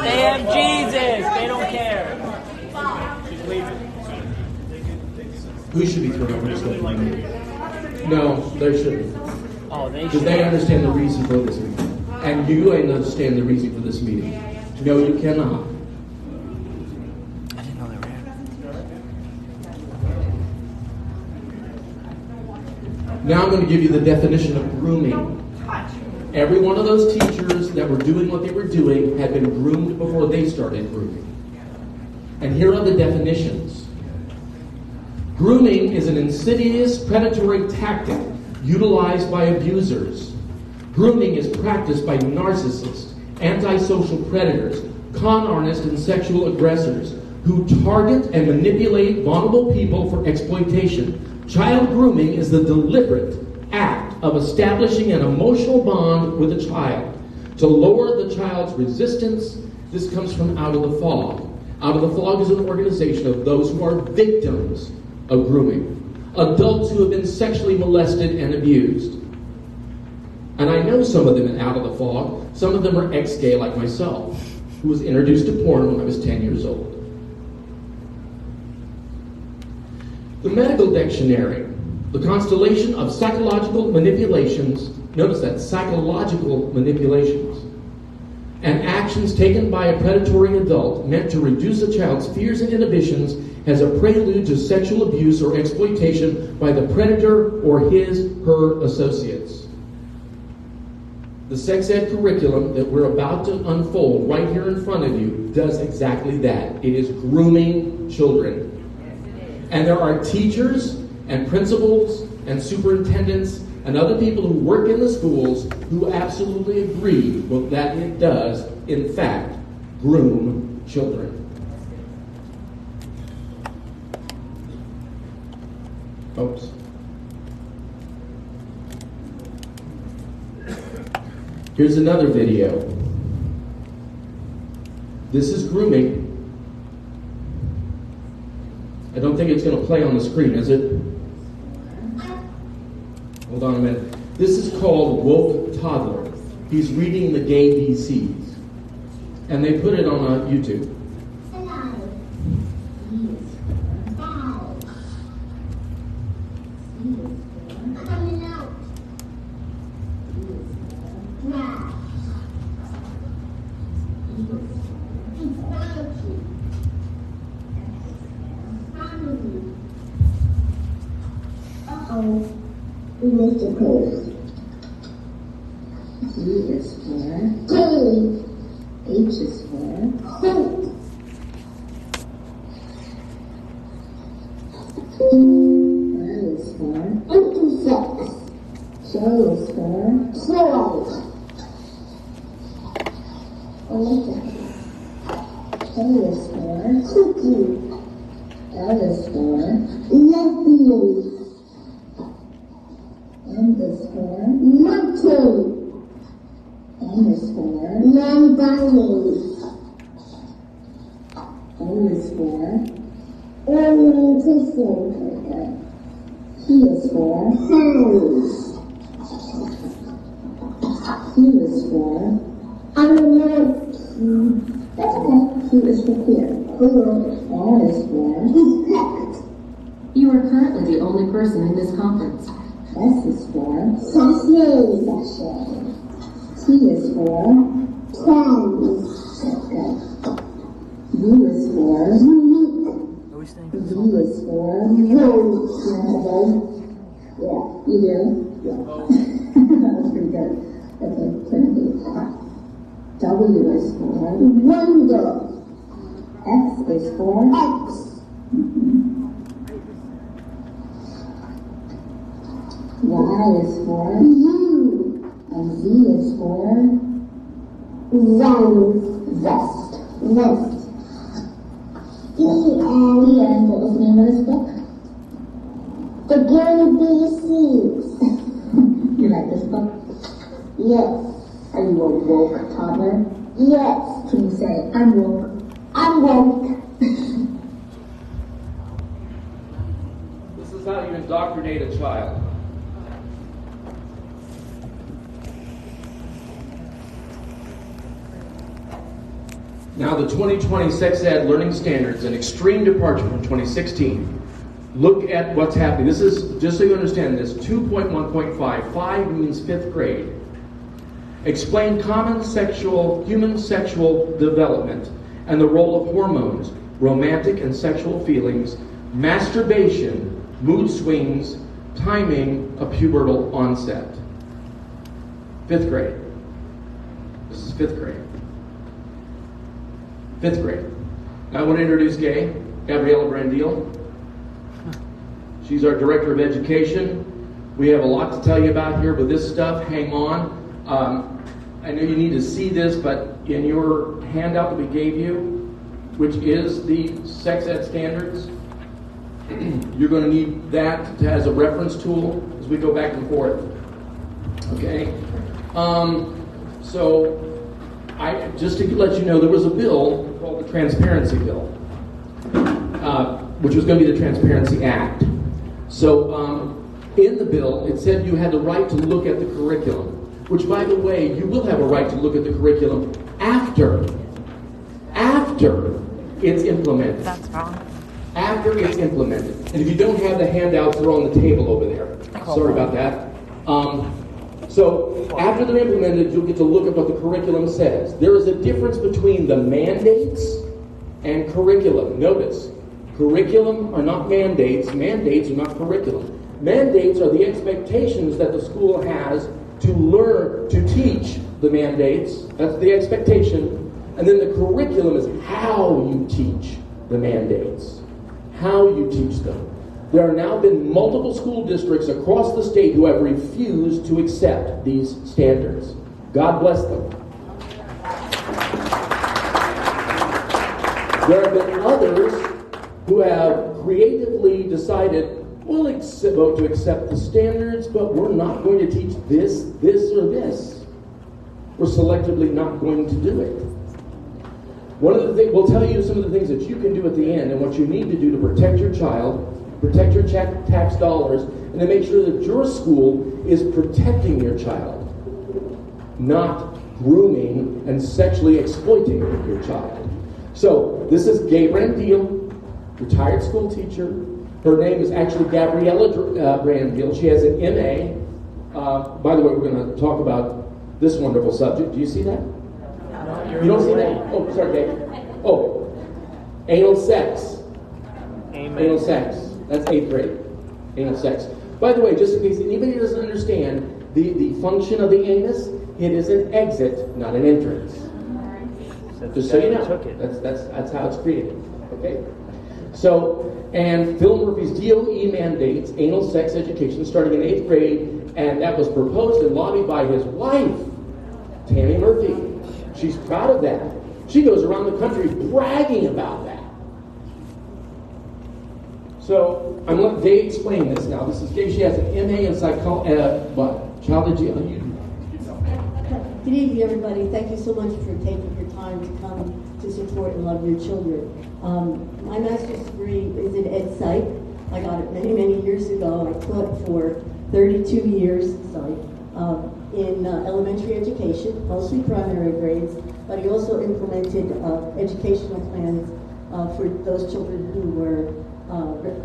They have Jesus. They don't care. She's leaving. Who should be thrown over this way? No, they shouldn't. Oh, they Because should. they understand the reason for this meeting. And you understand the reason for this meeting. No, you cannot. I didn't know they were here. Now I'm going to give you the definition of grooming. Every one of those teachers that were doing what they were doing had been groomed before they started grooming. And here are the definitions. Grooming is an insidious predatory tactic utilized by abusers. Grooming is practiced by narcissists, antisocial predators, con artists, and sexual aggressors who target and manipulate vulnerable people for exploitation. Child grooming is the deliberate act of establishing an emotional bond with a child to lower the child's resistance. This comes from Out of the Fog. Out of the Fog is an organization of those who are victims of grooming, adults who have been sexually molested and abused. And I know some of them in Out of the Fog. Some of them are ex-gay like myself, who was introduced to porn when I was 10 years old. The medical dictionary, the constellation of psychological manipulations, notice that, psychological manipulations, and actions taken by a predatory adult meant to reduce a child's fears and inhibitions as a prelude to sexual abuse or exploitation by the predator or her associates. The sex ed curriculum that we're about to unfold right here in front of you does exactly that. It is grooming children. And there are teachers and principals and superintendents and other people who work in the schools who absolutely agree that it does, in fact, groom children. Oops. Here's another video. This is grooming. I don't think it's going to play on the screen, is it? Hold on a minute. This is called Woke Toddler. He's reading the gay DCs. And they put it on YouTube. We missed a pose. G is for K. H is for hope. L is for anti-sex. J is for clothes. K is for cookie. L is for lesbians. And this Chinese. O is for orientation. P is for hands. Q is for that's okay. Q is for queer. R is for respect. You are currently the only person in this conference. S is for sensation. T is for trans. Okay. U is for unique. V is for vote. You want to vote? Yeah, you do? Yeah. That was pretty good. Okay, Timothy. W is for wonder. X is for X. Y is for U. And Z is for vest. Vest. E-N. What was the name of this book? The Gary BCs. You like this book? Yes. Are you a woke toddler? Yes. Can you say, I'm woke? I'm woke. This is how you indoctrinate a child. Now, the 2020 Sex Ed Learning Standards, an extreme departure from 2016. Look at what's happening. This is, just so you understand this, 2.1.5. 5 means 5th grade. Explain common human sexual development and the role of hormones, romantic and sexual feelings, masturbation, mood swings, timing of pubertal onset. 5th grade. This is 5th grade. 5th grade. Now I want to introduce Gay, Gabriella Brandil. She's our Director of Education. We have a lot to tell you about here, but this stuff, hang on. I know you need to see this, but in your handout that we gave you, which is the Sex Ed Standards, you're going to need that as a reference tool as we go back and forth. Okay? So, just to let you know, there was a bill called the Transparency Bill, which was going to be the Transparency Act. So, in the bill, it said you had the right to look at the curriculum, which, by the way, you will have a right to look at the curriculum after it's implemented. That's wrong. After it's implemented. And if you don't have the handouts, they're on the table over there. Sorry about that. So after they're implemented, you'll get to look at what the curriculum says. There is a difference between the mandates and curriculum. Notice, curriculum are not mandates. Mandates are not curriculum. Mandates are the expectations that the school has to learn, to teach the mandates. That's the expectation. And then the curriculum is how you teach the mandates. How you teach them. There have now been multiple school districts across the state who have refused to accept these standards. God bless them. There have been others who have creatively decided, we'll vote to accept the standards, but we're not going to teach this, this, or this. We're selectively not going to do it. One of the things, we'll tell you some of the things that you can do at the end and what you need to do to protect your child, protect your tax dollars, and to make sure that your school is protecting your child, not grooming and sexually exploiting your child. So, this is Gay Brandil, retired school teacher. Her name is actually Gabriella Brandil. She has an MA. By the way, we're going to talk about this wonderful subject. Do you see that? No, you don't see that? Oh, sorry, Dave. Oh, anal sex. Amen. Anal sex. That's 8th grade. Anal sex. By the way, just in case anybody doesn't understand the function of the anus, it is an exit, not an entrance. Just so you know. That's how it's created. Okay? So, and Phil Murphy's DOE mandates anal sex education starting in 8th grade, and that was proposed and lobbied by his wife, Tammy Murphy. She's proud of that. She goes around the country bragging about that. So, I'm letting Dave explain this now. This is Dave. She has an MA in psychology. Child education. Good evening, everybody. Thank you so much for taking your time wanted to come to support and love your children. My master's degree is in Ed Psych. I got it many, many years ago. I taught for 32 years in elementary education, mostly primary grades, but I also implemented educational plans for those children who were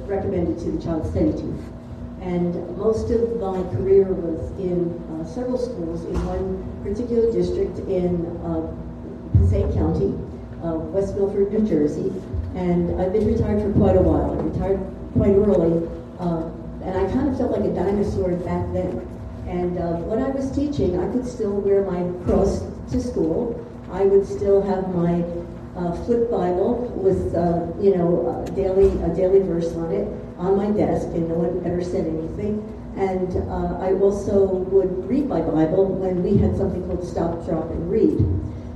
recommended to the child study team. And most of my career was in several schools in one particular district in Passaic County, West Milford, New Jersey. And I've been retired for quite a while. I retired quite early, and I kind of felt like a dinosaur back then. And when I was teaching, I could still wear my cross to school. I would still have my flip Bible with a daily verse on it on my desk, and no one ever said anything. And I also would read my Bible when we had something called Stop, Drop, and Read.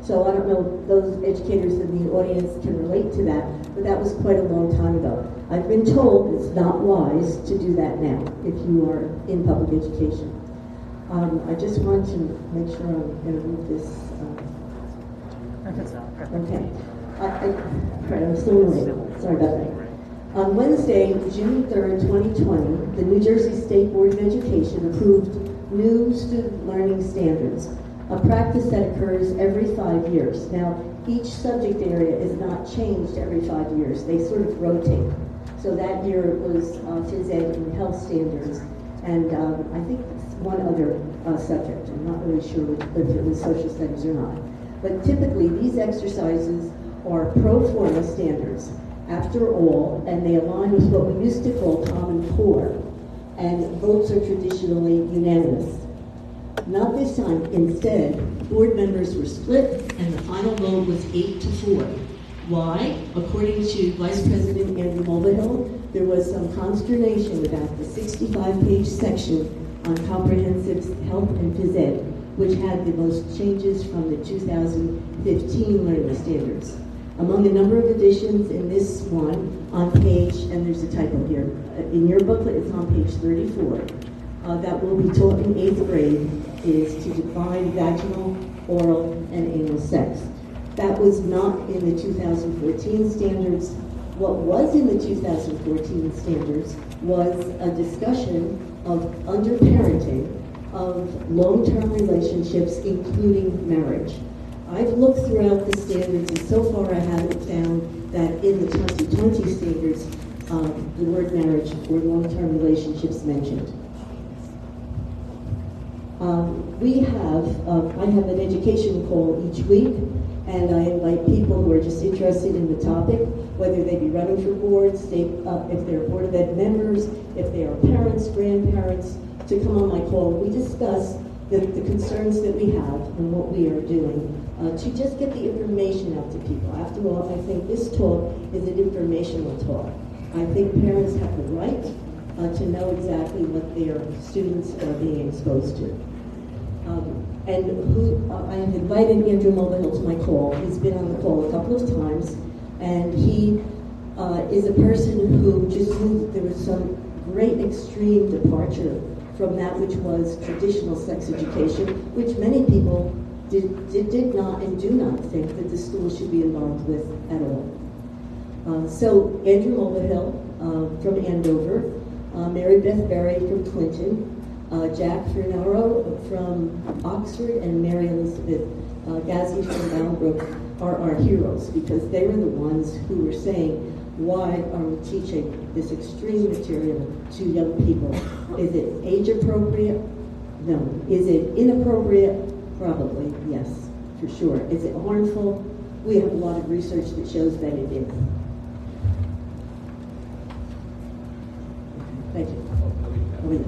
So I don't know if those educators in the audience can relate to that, but that was quite a long time ago. I've been told it's not wise to do that now if you are in public education. I just want to make sure I'm going to move this. Okay. I'm still late. Sorry about that. On Wednesday, June 3rd, 2020, the New Jersey State Board of Education approved new student learning standards, a practice that occurs every 5 years. Now, each subject area is not changed every 5 years. They sort of rotate. So that year it was phys ed and health standards, and I think one other subject. I'm not really sure if it was social studies or not. But typically, these exercises are pro forma standards, after all, and they align with what we used to call Common Core, and votes are traditionally unanimous. Not this time. Instead, board members were split, and the final vote was 8-4. Why? According to Vice President Andrew Mulvihill, there was some consternation about the 65-page section on comprehensive health and phys ed, which had the most changes from the 2015 learning standards. Among a number of additions in this one on page, and there's a typo here, in your booklet it's on page 34, that will be taught in 8th grade is to define vaginal, oral, and anal sex. That was not in the 2014 standards. What was in the 2014 standards was a discussion of underparenting, of long-term relationships, including marriage. I've looked throughout the standards, and so far I haven't found that in the 2020 standards the word marriage or long-term relationships mentioned. I have an education call each week, and I invite people who are just interested in the topic, whether they be running for boards, if they're Board of Ed members, if they are parents, grandparents, to come on my call. We discuss the concerns that we have and what we are doing to just get the information out to people. After all, I think this talk is an informational talk. I think parents have the right to know exactly what their students are being exposed to. I have invited Andrew Mulvihill to my call. He's been on the call a couple of times, and he is a person who just moved. There was some great extreme departure from that which was traditional sex education, which many people did not and do not think that the school should be involved with at all. So Andrew Mulvihill from Andover, Mary Beth Berry from Clinton, Jack Fernaro from Oxford, and Mary Elizabeth Gazzi from Boundbrook are our heroes, because they were the ones who were saying, why are we teaching this extreme material to young people? Is it age appropriate? No. Is it inappropriate? Probably, yes, for sure. Is it harmful? We have a lot of research that shows that it is. Thank you.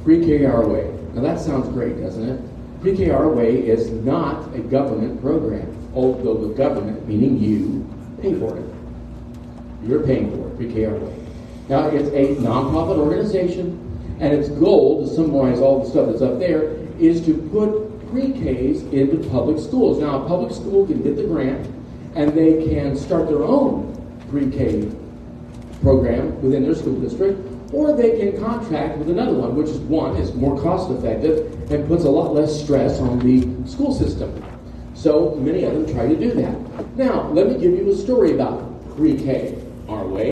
Pre-K Our Way. Now that sounds great, doesn't it? Pre-K Our Way is not a government program, although the government, meaning you, pay for it. You're paying for it, Pre-K Our Way. Now it's a nonprofit organization, and its goal, to summarize all the stuff that's up there, is to put pre-Ks into public schools. Now a public school can get the grant, and they can start their own pre-K program within their school district, or they can contract with another one, which is more cost effective and puts a lot less stress on the school system. So many of them try to do that. Now, let me give you a story about pre-K, our way.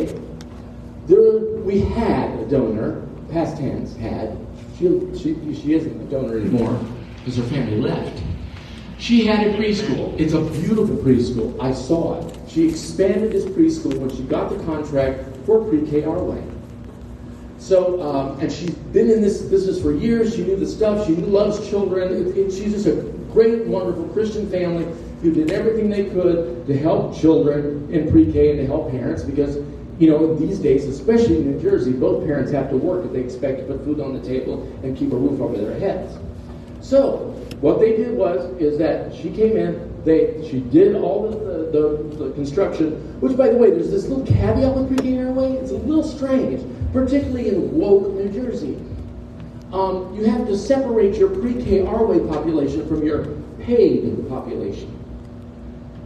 We had a donor, past tense, had. She isn't a donor anymore because her family left. She had a preschool. It's a beautiful preschool. I saw it. She expanded this preschool when she got the contract for pre-K our way. So, and she's been in this business for years. She knew the stuff. She loves children. She's just a great, wonderful Christian family who did everything they could to help children in pre-K and to help parents because, you know, these days, especially in New Jersey, both parents have to work if they expect to put food on the table and keep a roof over their heads. So, what they did is that she came in, she did all the construction, which, by the way, there's this little caveat with pre-K Airway. It's a little strange, particularly in woke New Jersey. You have to separate your pre-K Airway population from your paid population.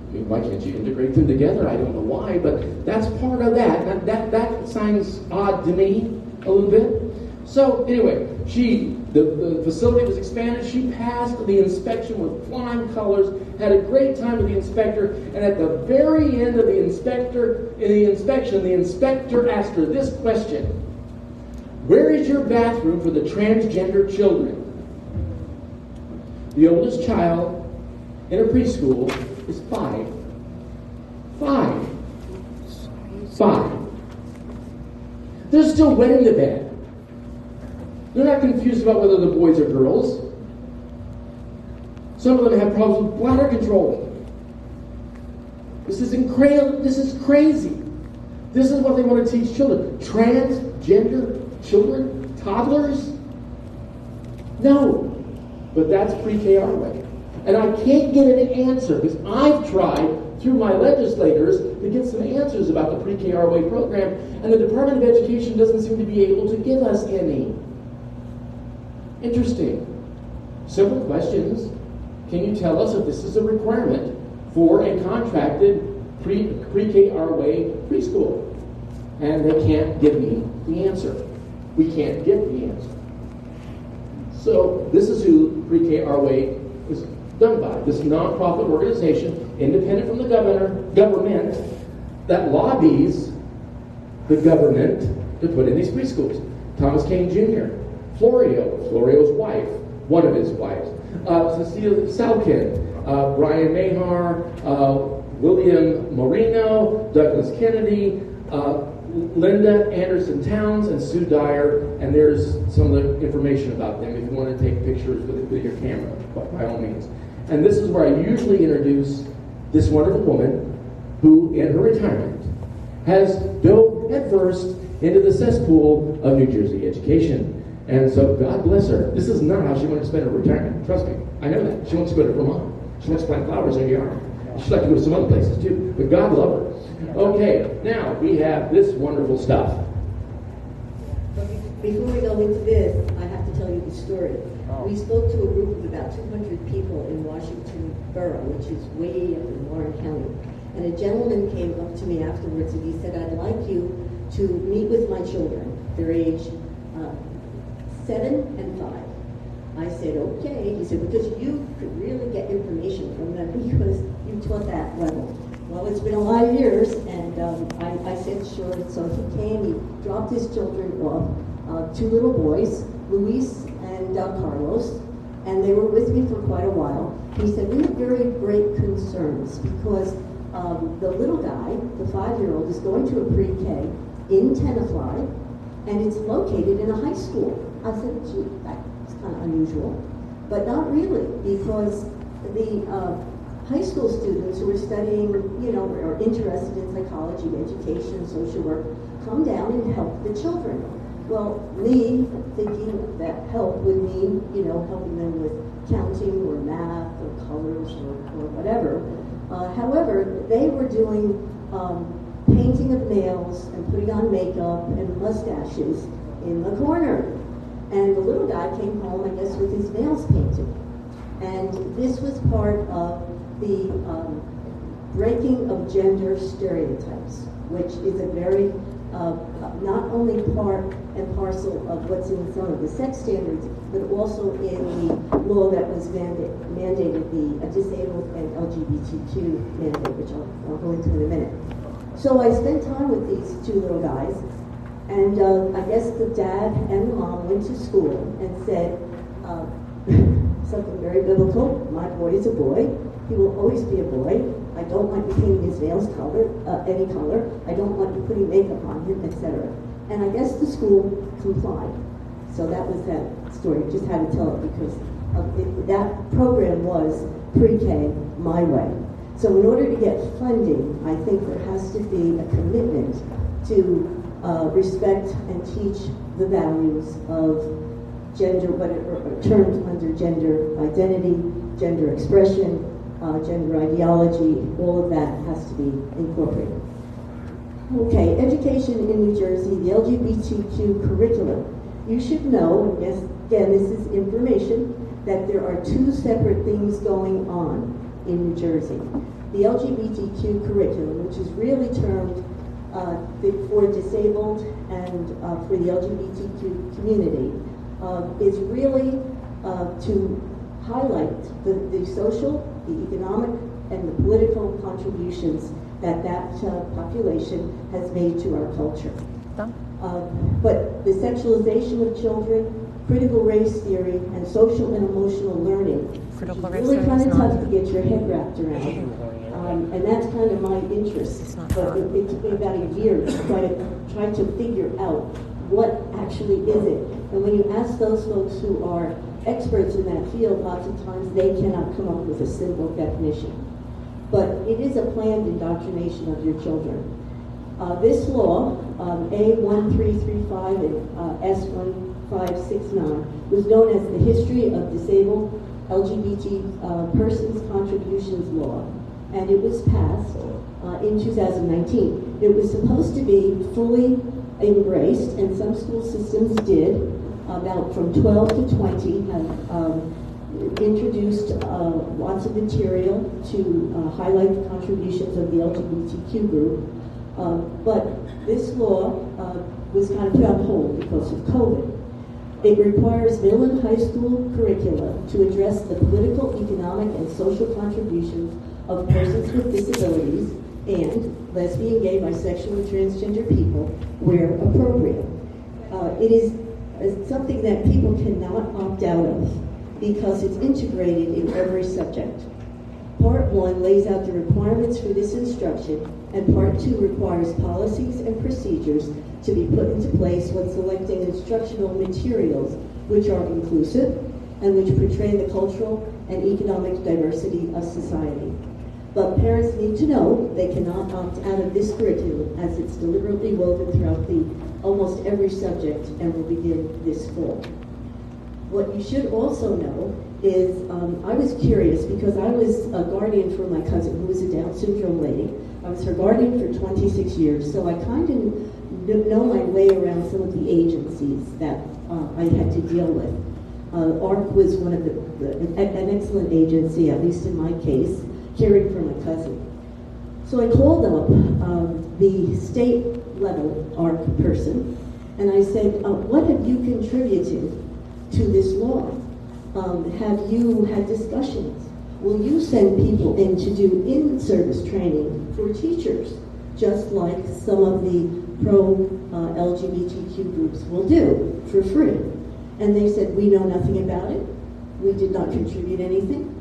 I mean, why can't you integrate them together? I don't know why, but that's part of that. That sounds odd to me a little bit. So anyway, the facility was expanded. She passed the inspection with flying colors, had a great time with the inspector, and at the very end of the inspection, the inspector asked her this question: where is your bathroom for the transgender children? The oldest child in a preschool is 5. 5. They're still wet in the bed. They're not confused about whether the boys are girls. Some of them have problems with bladder control. This is crazy. This is what they want to teach children. Transgender children? Toddlers? No. But that's pre-K our way. And I can't get an answer because I've tried through my legislators to get some answers about the pre-K our way program, and the Department of Education doesn't seem to be able to give us any. Interesting. Simple questions. Can you tell us if this is a requirement for a contracted pre-K our way preschool? And they can't give me the answer. We can't get the answer. So this is who pre-K our way is done by. This nonprofit organization, independent from the government, that lobbies the government to put in these preschools. Thomas Kane Jr., Florio's wife, one of his wives, Cecilia Salkin, Brian Mahar, William Moreno, Douglas Kennedy, Linda Anderson Towns, and Sue Dyer, and there's some of the information about them if you want to take pictures with your camera, by all means. And this is where I usually introduce this wonderful woman who, in her retirement, has dove headfirst into the cesspool of New Jersey education. And so, God bless her. This is not how she wanted to spend her retirement. Trust me. I know that. She wants to go to Vermont. She wants to plant flowers in her yard. She'd like to go to some other places, too. But God love her. Okay, now we have this wonderful stuff. Before we go into this, I have to tell you the story. We spoke to a group of about 200 people in Washington Borough, which is way up in Warren County. And a gentleman came up to me afterwards and he said, I'd like you to meet with my children. They're age 7 and 5. I said, okay. He said, because you could really get information from them because you taught that level. Well, it's been a lot of years, and I said, sure. So he came, he dropped his children off, 2 little boys, Luis and Carlos, and they were with me for quite a while. He said, we have very great concerns because the little guy, the 5-year-old, is going to a pre-K in Tenafly, and it's located in a high school. I said, gee, that's kind of unusual, but not really, because the high school students who are studying, are interested in psychology, education, social work, come down and help the children. Well, me thinking that help would mean, helping them with counting or math or colors or whatever. However, they were doing painting of nails and putting on makeup and mustaches in the corner. And the little guy came home, I guess, with his nails painted. And this was part of the breaking of gender stereotypes. which is a very, not only part and parcel of what's in some of the sex standards, but also in the law that was mandated the disabled and LGBTQ mandate, which I'll go into in a minute. So I spent time with these two little guys, and I guess the dad and the mom went to school and said something very biblical. My boy is a boy. He will always be a boy. I don't want you painting his nails any color. I don't want you putting makeup on him, etc. And I guess the school complied. So that was that story. Just had to tell it because that program was pre-K my way. So in order to get funding, I think there has to be a commitment to respect and teach the values of gender, what are termed under gender identity, gender expression, gender ideology. All of that has to be incorporated. Okay, education in New Jersey, the LGBTQ curriculum. You should know, and yes, again, this is information, that there are two separate things going on in New Jersey. The LGBTQ curriculum, which is really termed for disabled and for the LGBTQ community, is really to highlight the social, the economic, and the political contributions that population has made to our culture. But the sexualization of children, critical race theory, and social and emotional learning, is really kind of tough to get your head wrapped around. And that's kind of my interest. But it took me about a year to try to figure out what actually is it. And when you ask those folks who are experts in that field, lots of times they cannot come up with a simple definition. But it is a planned indoctrination of your children. This law, A1335 and S1569, was known as the History of Disabled LGBT Persons Contributions Law, and it was passed in 2019. It was supposed to be fully embraced, and some school systems did. About from 12 to 20 have introduced lots of material to highlight the contributions of the LGBTQ group. But this law was kind of put on hold because of COVID. It requires middle and high school curricula to address the political, economic, and social contributions of persons with disabilities and lesbian, gay, bisexual, and transgender people where appropriate. It is something that people cannot opt out of because it's integrated in every subject. Part 1 lays out the requirements for this instruction, and Part 2 requires policies and procedures to be put into place when selecting instructional materials which are inclusive and which portray the cultural and economic diversity of society. But parents need to know they cannot opt out of this curriculum as it's deliberately woven throughout almost every subject and will begin this fall. What you should also know is I was curious because I was a guardian for my cousin who was a Down syndrome lady. I was her guardian for 26 years, so I kind of know my way around some of the agencies that I had to deal with. ARC was one of an excellent agency, at least in my case, caring for my cousin. So I called up the state level ARC person, and I said, what have you contributed to this law? Have you had discussions? Will you send people in to do in-service training for teachers, just like some of the pro-LGBTQ groups will do for free? And they said, we know nothing about it. We did not contribute anything.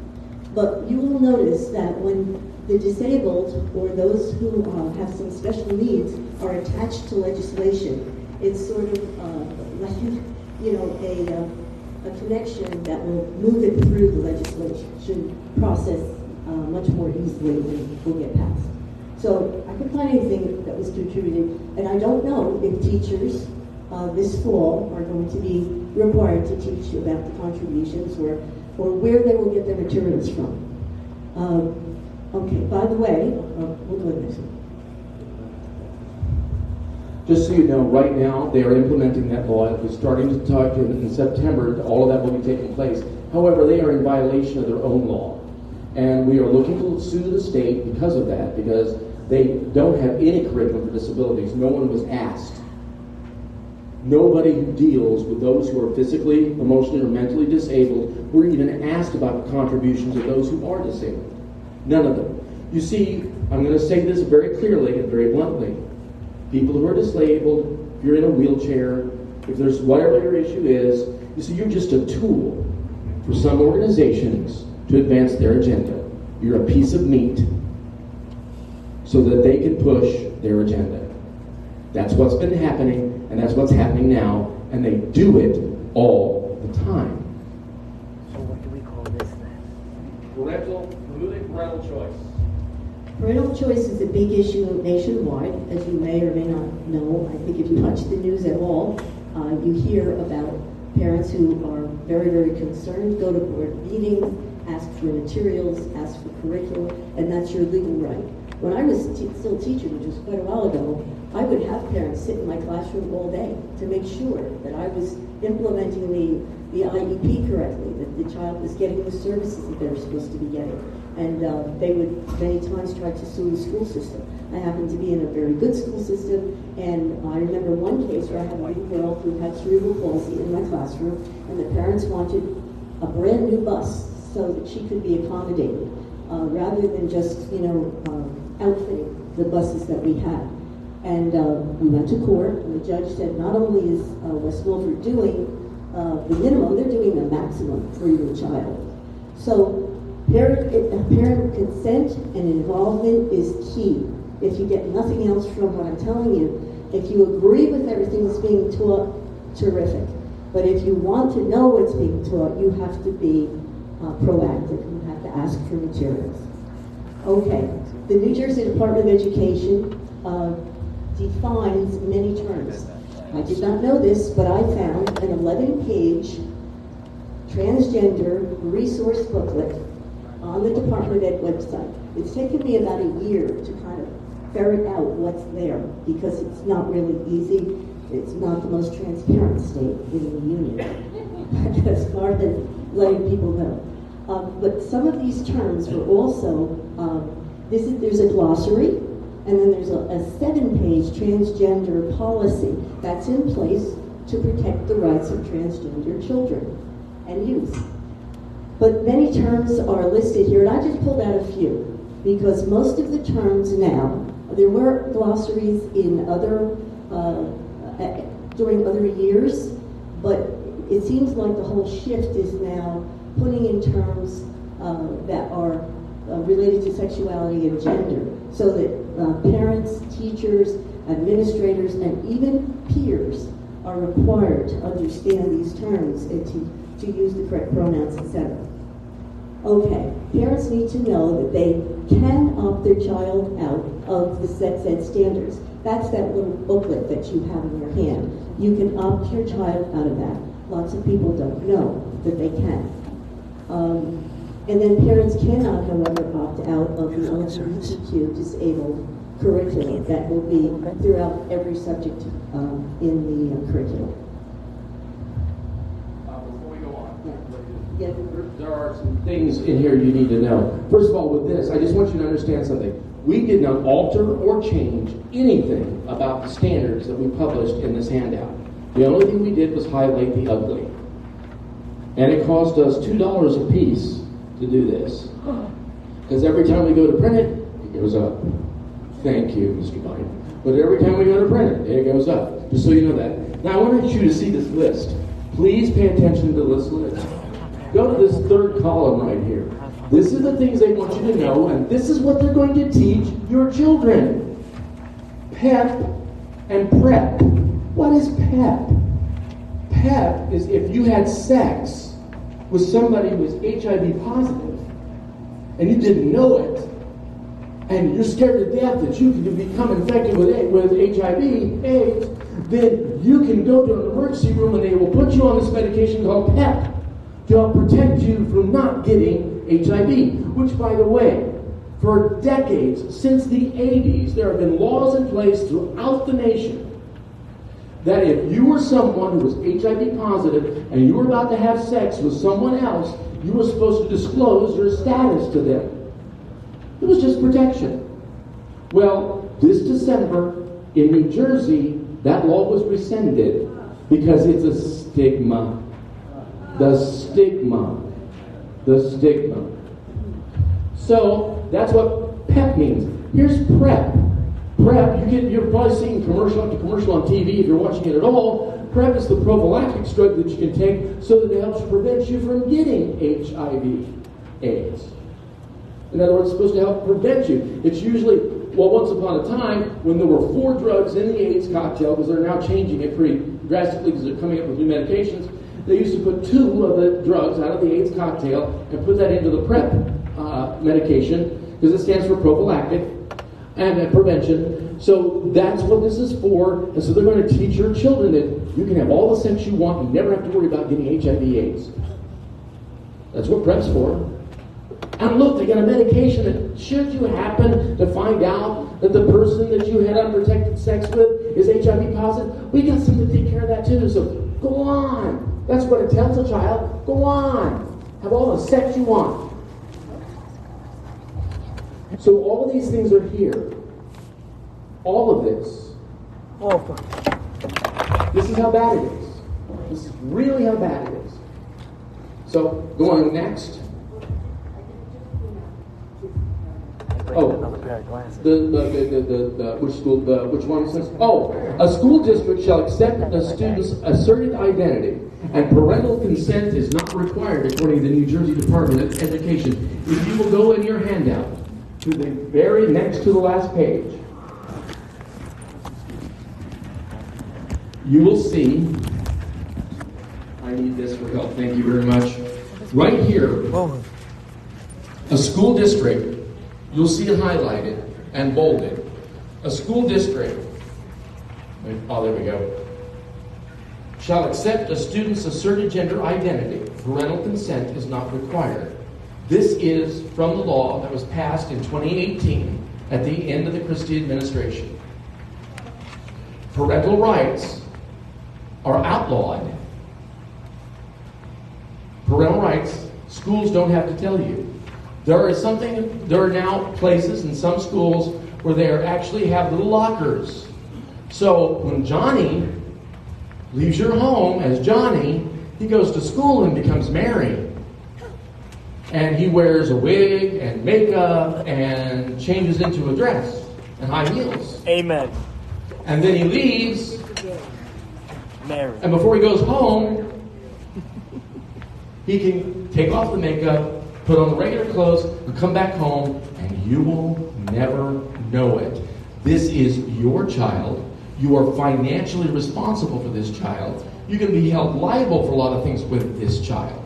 But you will notice that when the disabled or those who have some special needs are attached to legislation, it's sort of like, a connection that will move it through the legislation process much more easily and will get passed. So I couldn't find anything that was contributed, and I don't know if teachers this fall are going to be required to teach about the contributions or where they will get their materials from. Okay, by the way, we'll go next one. Just so you know, right now they are implementing that law. We're starting to talk in September. All of that will be taking place. However, they are in violation of their own law, and we are looking to sue the state because of that. Because They don't have any curriculum for disabilities. No one was asked. Nobody who deals with those who are physically, emotionally, or mentally disabled were even asked about the contributions of those who are disabled. None of them. You see, I'm going to say this very clearly and very bluntly. People who are disabled, if you're in a wheelchair, if there's whatever your issue is, you see, you're just a tool for some organizations to advance their agenda. You're a piece of meat so that they can push their agenda. That's what's been happening, and that's what's happening now, and they do it all the time. So what do we call this then? Removing parental choice. Parental choice is a big issue nationwide, as you may or may not know. I think if you watch the news at all, you hear about parents who are very, very concerned, go to board meetings, ask for materials, ask for curriculum, and that's your legal right. When I was still teaching, which was quite a while ago, I would have parents sit in my classroom all day to make sure that I was implementing the IEP correctly, that the child was getting the services that they were supposed to be getting. And they would many times try to sue the school system. I happened to be in a very good school system, and I remember one case where I had a little girl who had cerebral palsy in my classroom, and the parents wanted a brand new bus so that she could be accommodated, rather than just, outfitting the buses that we had. And we went to court, and the judge said not only is West Milford doing the minimum, they're doing the maximum for your child. So parent consent and involvement is key. If you get nothing else from what I'm telling you, if you agree with everything that's being taught, terrific. But if you want to know what's being taught, you have to be proactive. You have to ask for materials. Okay, the New Jersey Department of Education defines many terms. I did not know this, but I found an 11-page transgender resource booklet on the Department of Ed website. It's taken me about a year to kind of ferret out what's there, because it's not really easy. It's not the most transparent state in the union, as far as letting people know. But some of these terms were also, there's a glossary, and then there's a 7-page transgender policy that's in place to protect the rights of transgender children and youth. But many terms are listed here, and I just pulled out a few, because most of the terms now, there were glossaries in other, during other years, but it seems like the whole shift is now putting in terms that are related to sexuality and gender, so that parents, teachers, administrators, and even peers are required to understand these terms and to use the correct pronouns, etc. Okay, parents need to know that they can opt their child out of the sex ed standards. That's that little booklet that you have in your hand. You can opt your child out of that. Lots of people don't know that they can. And then parents cannot, however, opt out of the LGBTQ disabled curriculum that will be throughout every subject in the curriculum. Before we go on, there are some things in here you need to know. First of all, with this, I just want you to understand something. We did not alter or change anything about the standards that we published in this handout. The only thing we did was highlight the ugly. And it cost us $2 a piece to do this. Because every time we go to print it, it goes up. Thank you, Mr. Biden. But every time we go to print it, it goes up. Just so you know that. Now, I want you to see this list. Please pay attention to this list. Go to this third column right here. This is the things they want you to know, and this is what they're going to teach your children. PEP and PrEP. What is PEP? PEP is if you had sex with somebody who was HIV positive, and you didn't know it, and you're scared to death that you could become infected with HIV, AIDS, then you can go to an emergency room and they will put you on this medication called PEP to help protect you from not getting HIV, which, by the way, for decades, since the 80s, there have been laws in place throughout the nation that if you were someone who was HIV positive and you were about to have sex with someone else, you were supposed to disclose your status to them. It was just protection. Well, this December in New Jersey, that law was rescinded because it's a stigma. The stigma. The stigma. So that's what PEP means. Here's PrEP. PrEP, you're probably seeing commercial after commercial on TV if you're watching it at all. PrEP is the prophylactic drug that you can take so that it helps prevent you from getting HIV/AIDS. In other words, it's supposed to help prevent you. It's usually, well, once upon a time, when there were 4 drugs in the AIDS cocktail, because they're now changing it pretty drastically because they're coming up with new medications, they used to put 2 of the drugs out of the AIDS cocktail and put that into the PrEP medication, because it stands for prophylactic and prevention. So that's what this is for. And so they're going to teach your children that you can have all the sex you want. You never have to worry about getting HIV/AIDS. That's what PrEP's for. And look, they got a medication that should you happen to find out that the person that you had unprotected sex with is HIV positive, we got something to take care of that too. So go on. That's what it tells a child. Go on. Have all the sex you want. So all of these things are here. All of this. This is how bad it is. This is really how bad it is. So go on next. Which one says? A school district shall accept a student's asserted identity, and parental consent is not required according to the New Jersey Department of Education. If you will go in your handout to the very next to the last page, you will see, I need this for help, thank you very much. Right here, a school district, you'll see it highlighted and bolded. A school district, oh, there we go, shall accept a student's asserted gender identity. Parental consent is not required. This is from the law that was passed in 2018 at the end of the Christie administration. Parental rights are outlawed. Parental rights, schools don't have to tell you. There are now places in some schools where they actually have little lockers. So when Johnny leaves your home as Johnny, he goes to school and becomes Mary. And he wears a wig and makeup and changes into a dress and high heels. Amen. And then he leaves. Mary. And before he goes home, he can take off the makeup, put on the regular clothes, and come back home, and you will never know it. This is your child. You are financially responsible for this child. You can be held liable for a lot of things with this child.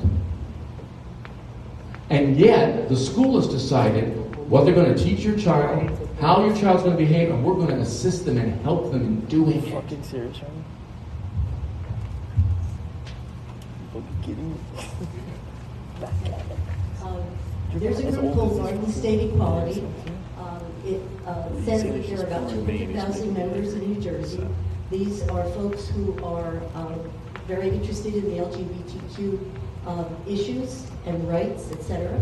And yet, the school has decided what they're going to teach your child, how your child's going to behave, and we're going to assist them and help them in doing it. Fucking serious, right? There's a group called Northern State Equality. It says that there are about 200,000 members in New Jersey. These are folks who are very interested in the LGBTQ issues and rights, etc.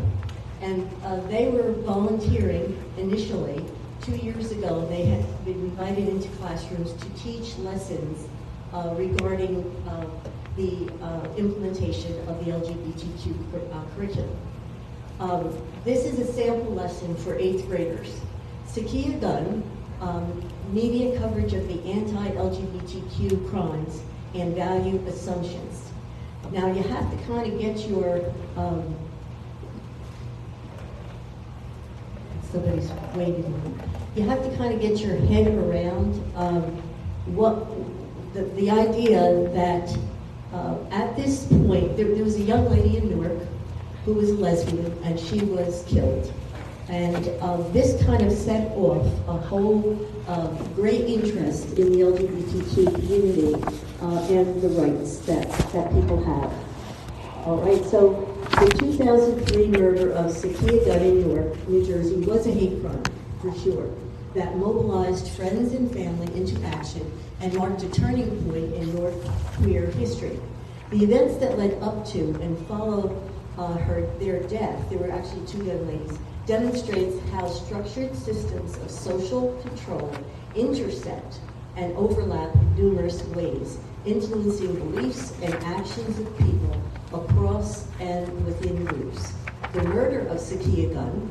And they were volunteering initially 2 years ago. They had been invited into classrooms to teach lessons regarding the implementation of the LGBTQ curriculum. This is a sample lesson for 8th graders. Sakia Gunn, media coverage of the anti-LGBTQ crimes and value assumptions. Now you have to kind of get your, somebody's waving. You have to kind of get your head around what the idea that at this point, there was a young lady in Newark who was a lesbian, and she was killed. And this kind of set off a whole great interest in the LGBTQ community and the rights that people have. All right, so the 2003 murder of Sakia Gunn in Newark, New Jersey, was a hate crime, for sure, that mobilized friends and family into action and marked a turning point in North queer history. The events that led up to and followed their death, there were actually 2 young ladies, demonstrates how structured systems of social control intersect and overlap in numerous ways, influencing beliefs and actions of people across and within groups. The murder of Sakia Gunn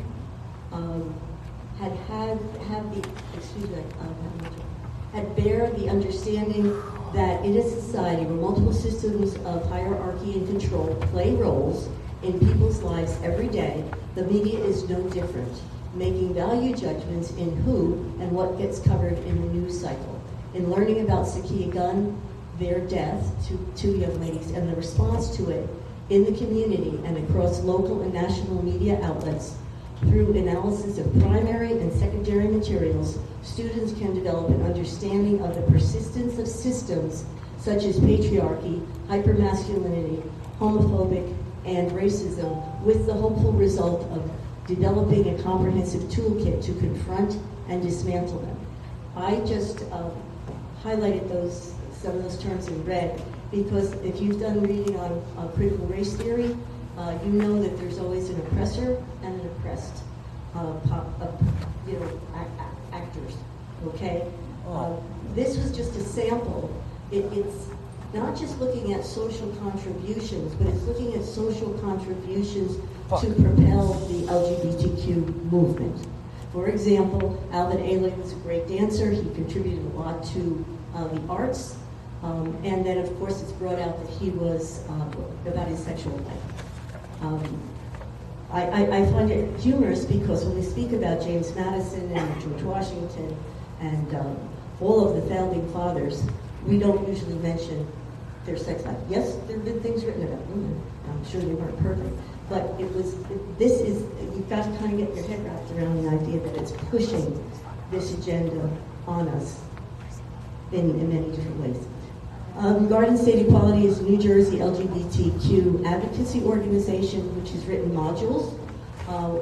had bear the understanding that in a society where multiple systems of hierarchy and control play roles in people's lives every day, the media is no different, making value judgments in who and what gets covered in the news cycle. In learning about Sakia Gunn, their death to two young ladies, and the response to it in the community and across local and national media outlets, through analysis of primary and secondary materials, students can develop an understanding of the persistence of systems such as patriarchy, hypermasculinity, homophobic, and racism, with the hopeful result of developing a comprehensive toolkit to confront and dismantle them. I just highlighted some of those terms in red because if you've done reading on critical race theory, you know that there's always an oppressor and an oppressed actors, okay? This was just a sample. It's not just looking at social contributions, but it's looking at social contributions to propel the LGBTQ movement. For example, Alvin Ailey was a great dancer. He contributed a lot to the arts. And then, of course, it's brought out that he was about his sexual life. I find it humorous because when we speak about James Madison and George Washington and all of the founding fathers, we don't usually mention their sex life. Yes, there have been things written about women. I'm sure they weren't perfect. But you've got to kind of get your head wrapped around the idea that it's pushing this agenda on us in many different ways. Garden State Equality is a New Jersey LGBTQ advocacy organization which has written modules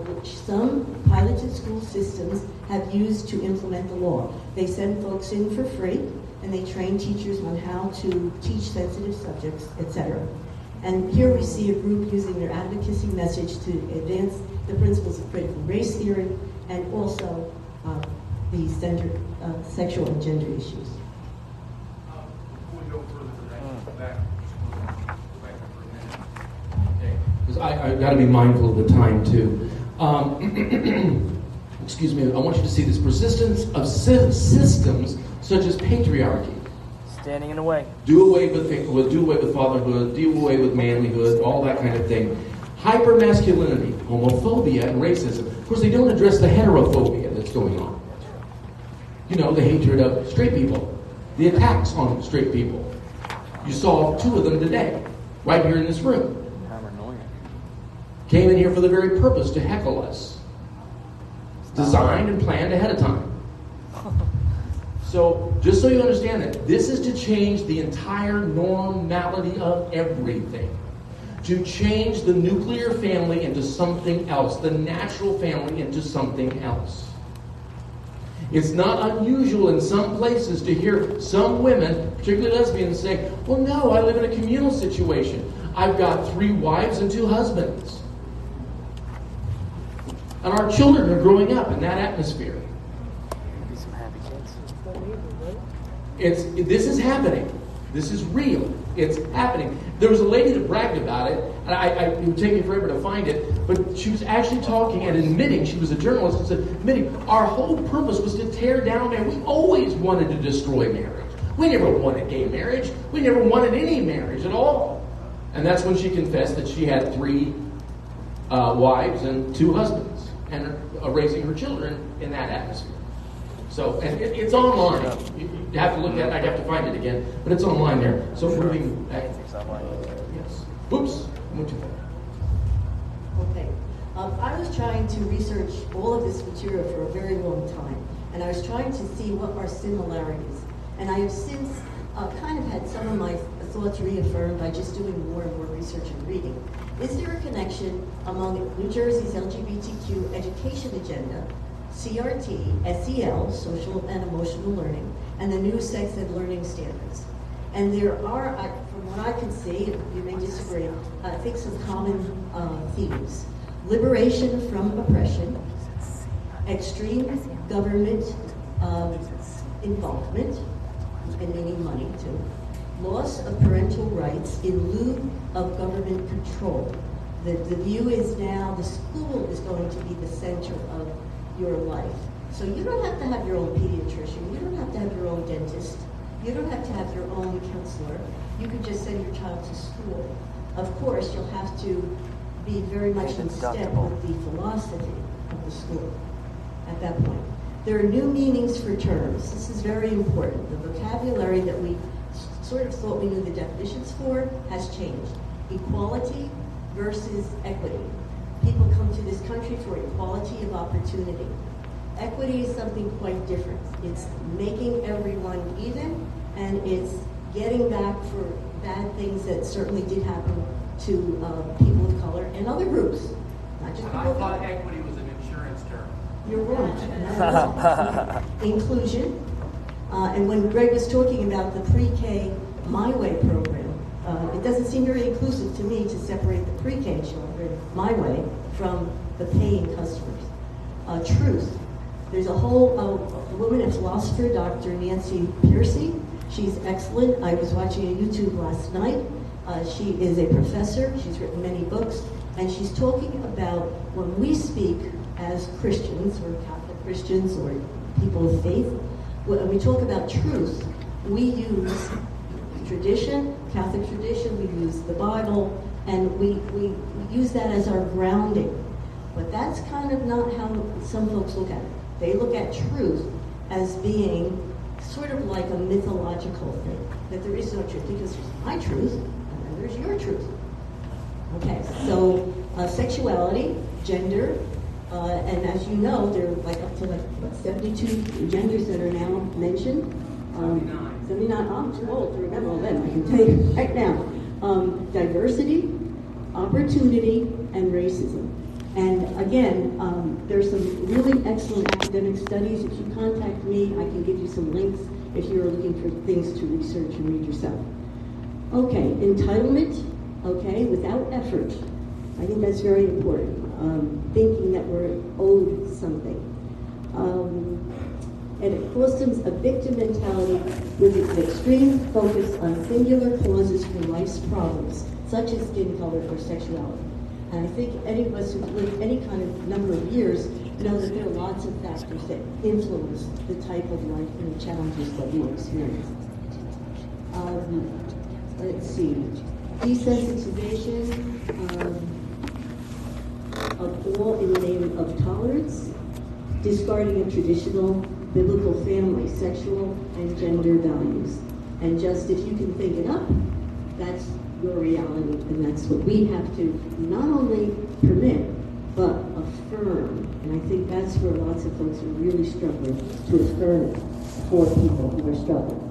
which some piloted school systems have used to implement the law. They send folks in for free and they train teachers on how to teach sensitive subjects, etc. And here we see a group using their advocacy message to advance the principles of critical race theory and also the sexual and gender issues. Because I got to be mindful of the time too. Excuse me. I want you to see this persistence of systems such as patriarchy. Standing in the way. Do away with fatherhood. Do away with manlyhood. All that kind of thing. Hypermasculinity, homophobia, and racism. Of course, they don't address the heterophobia that's going on. You know, the hatred of straight people, the attacks on straight people. You saw two of them today, right here in this room. Came in here for the very purpose to heckle us. Designed and planned ahead of time. So, just so you understand that, this is to change the entire normality of everything. To change the nuclear family into something else, the natural family into something else. It's not unusual in some places to hear some women, particularly lesbians, say, well, no, I live in a communal situation. I've got 3 wives and 2 husbands. And our children are growing up in that atmosphere. This is happening. This is real. It's happening. There was a lady that bragged about it, and it would take me forever to find it, but she was actually talking and admitting, she was a journalist, and said, admitting, our whole purpose was to tear down marriage. We always wanted to destroy marriage. We never wanted gay marriage. We never wanted any marriage at all. And that's when she confessed that she had 3 wives and 2 husbands, and raising her children in that atmosphere. So, and it's online. You have to look at it. I'd have to find it again, but it's online there. So moving back. Yes. Oops. I went too far. Okay. I was trying to research all of this material for a very long time, and I was trying to see what are similarities. And I have since kind of had some of my thoughts reaffirmed by just doing more and more research and reading. Is there a connection among New Jersey's LGBTQ education agenda, CRT, SEL, social and emotional learning, and the new sex ed learning standards? And there are, from what I can see, you may disagree, I think some common themes. liberation from oppression, extreme government involvement, and meaning money too, loss of parental rights in lieu of government control. The view is now the school is going to be the center of your life. So you don't have to have your own pediatrician, you don't have to have your own dentist, you don't have to have your own counselor. You could just send your child to school. Of course, you'll have to be very much in step with the philosophy of the school at that point. There are new meanings for terms. This is very important. The vocabulary that we sort of thought we knew the definitions for has changed. Equality versus equity. People come to this country for equality of opportunity. Equity is something quite different. It's making everyone even, and it's getting back for bad things that certainly did happen to people of color and other groups, not just people of color. I thought equity was an insurance term. You're wrong. Inclusion. And when Greg was talking about the pre-K My Way program, it doesn't seem very inclusive to me to separate the pre-K children, My Way, from the paying customers. Truth. There's a whole woman, a philosopher, Dr. Nancy Piercy. She's excellent. I was watching a YouTube last night. She is a professor. She's written many books. And she's talking about when we speak as Christians, or Catholic Christians, or people of faith, when we talk about truth, we use tradition, Catholic tradition, we use the Bible, and we use that as our grounding. But that's kind of not how some folks look at it. They look at truth as being sort of like a mythological thing, that there is no truth, because there's my truth, and then there's your truth. Okay, so sexuality, gender, and as you know, there are like up to like 72 genders that are now mentioned. 79. I'm too old to remember all them, I can tell you right now. Diversity, opportunity, and racism. And again, there's some really excellent academic studies. If you contact me, I can give you some links if you're looking for things to research and read yourself. Okay, entitlement, okay, without effort. I think that's very important. Thinking that we're owed something. And it fosters a victim mentality with an extreme focus on singular causes for life's problems, such as skin color or sexuality. And I think any of us who've lived any kind of number of years know that there are lots of factors that influence the type of life and the challenges that we experience. Let's see. Desensitization of all in the name of tolerance, discarding of traditional biblical family, sexual, and gender values. And just if you can think it up, that's your reality, and that's what we have to not only permit, but affirm. And I think that's where lots of folks are really struggling to affirm it for people who are struggling.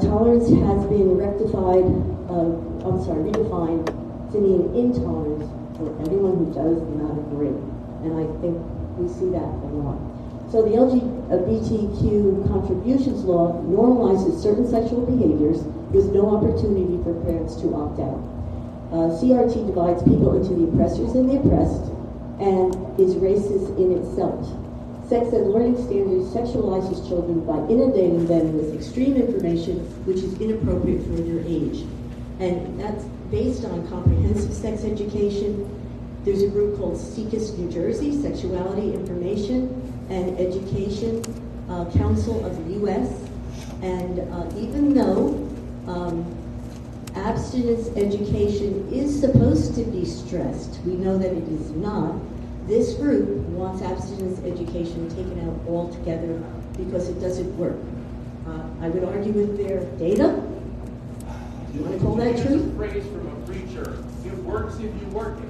Tolerance has been redefined to mean intolerance for anyone who does not agree. And I think we see that a lot. So the LGBTQ contributions law normalizes certain sexual behaviors with no opportunity for parents to opt out. CRT divides people into the oppressors and the oppressed, and is racist in itself. Sex ed learning standards sexualizes children by inundating them with extreme information which is inappropriate for their age. And that's based on comprehensive sex education. There's a group called SECUS New Jersey, Sexuality Information and Education Council of the U.S. And even though abstinence education is supposed to be stressed, we know that it is not. This group wants abstinence education taken out altogether because it doesn't work. I would argue with their data. You want to call that true? Use a phrase from a preacher. It works if you work it.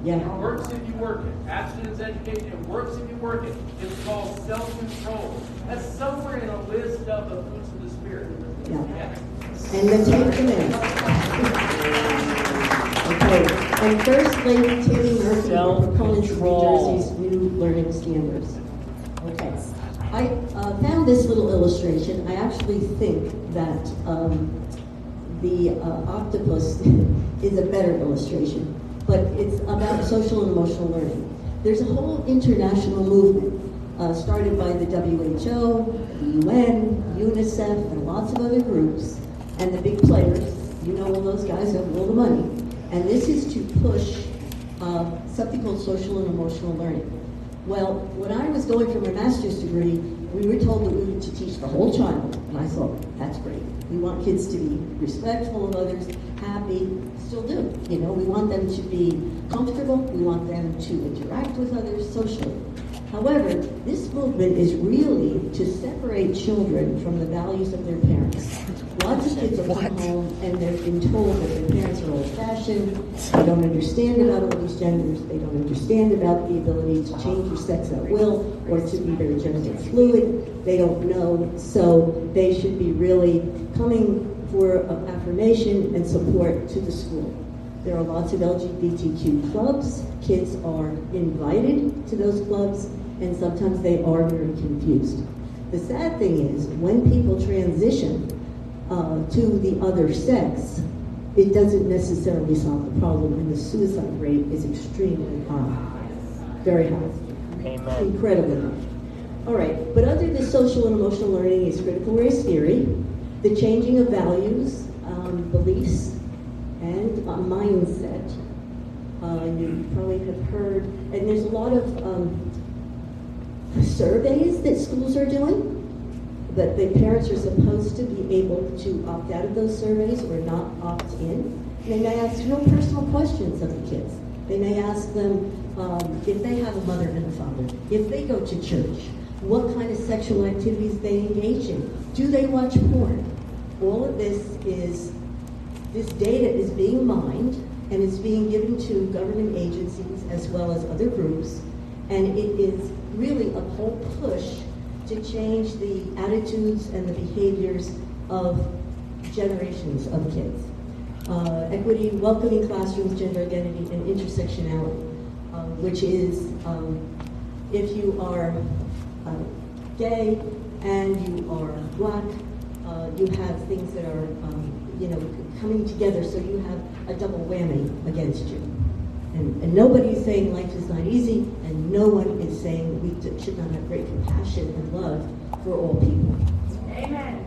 Yeah. It works if you work it. Abstinence education, it works if you work it. It's called self-control. That's somewhere in a list of the fruits of the Spirit. Yeah. And the 10 Commandments. Okay. And First Lady Tammy Murphy, the proponents of New Jersey's new learning standards. Okay. I found this little illustration. I actually think that the octopus is a better illustration. but it's about social and emotional learning. There's a whole international movement started by the WHO, the UN, UNICEF, and lots of other groups, and the big players. You know all those guys have all the money. And this is to push something called social and emotional learning. Well, when I was going for my master's degree, we were told that we were to teach the whole child, and I thought, that's great. We want kids to be respectful of others, happy, still do. You know, we want them to be comfortable, we want them to interact with others socially. However, this movement is really to separate children from the values of their parents. Lots of kids will come home and they've been told that their parents are old-fashioned, they don't understand about all these genders, they don't understand about the ability to change your sex at will or to be very gender fluid, they don't know, so they should be really coming for affirmation and support to the school. There are lots of LGBTQ clubs, kids are invited to those clubs, and sometimes they are very confused. The sad thing is, when people transition to the other sex, it doesn't necessarily solve the problem, and the suicide rate is extremely high. Very high. Amen. Incredibly high. All right, but under the social and emotional learning is critical race theory, the changing of values, beliefs, and mindset. You probably have heard, and there's a lot of surveys that schools are doing, but the parents are supposed to be able to opt out of those surveys or not opt in. They may ask real personal questions of the kids. They may ask them if they have a mother and a father, if they go to church, what kind of sexual activities they engage in, do they watch porn? All of this data is being mined and it's being given to government agencies as well as other groups, and it is really a whole push to change the attitudes and the behaviors of generations of kids. Equity, welcoming classrooms, gender identity, and intersectionality, which is if you are gay and you are black, you have things that are coming together, so you have a double whammy against you. And nobody is saying life is not easy, and no one is saying we should not have great compassion and love for all people. Amen.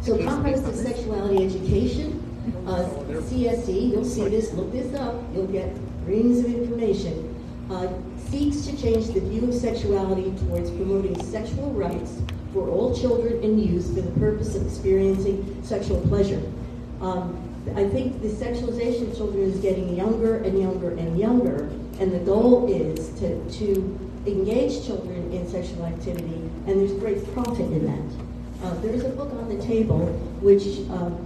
So comprehensive sexuality education, CSE, you'll see this, look this up, you'll get reams of information, seeks to change the view of sexuality towards promoting sexual rights for all children and youth for the purpose of experiencing sexual pleasure. I think the sexualization of children is getting younger and younger and younger, and the goal is to engage children in sexual activity, and there's great profit in that. There's a book on the table which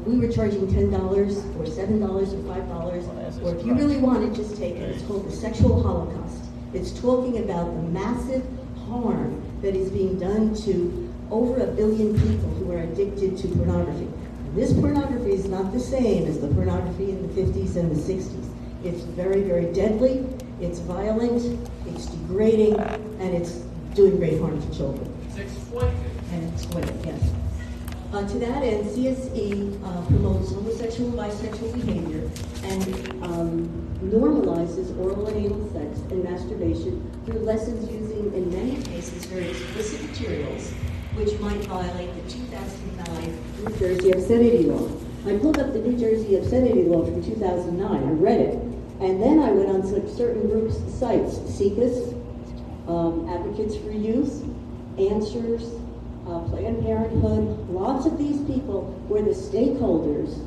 we were charging $10 or $7 or $5, or if you really want it, just take it. It's called The Sexual Holocaust. It's talking about the massive harm that is being done to over 1 billion people who are addicted to pornography. This pornography is not the same as the pornography in the 50s and the 60s. It's very, very deadly, it's violent, it's degrading, and it's doing great harm to children. It's exploited. And exploited, yes. To that end, CSE promotes homosexual and bisexual behavior and normalizes oral and anal sex and masturbation through lessons using, in many cases, very explicit materials, which might violate the 2009 New Jersey obscenity law. I pulled up the New Jersey obscenity law from 2009. I read it. And then I went on certain groups' sites, SICAS, Advocates for Youth, Answers, Planned Parenthood. Lots of these people were the stakeholders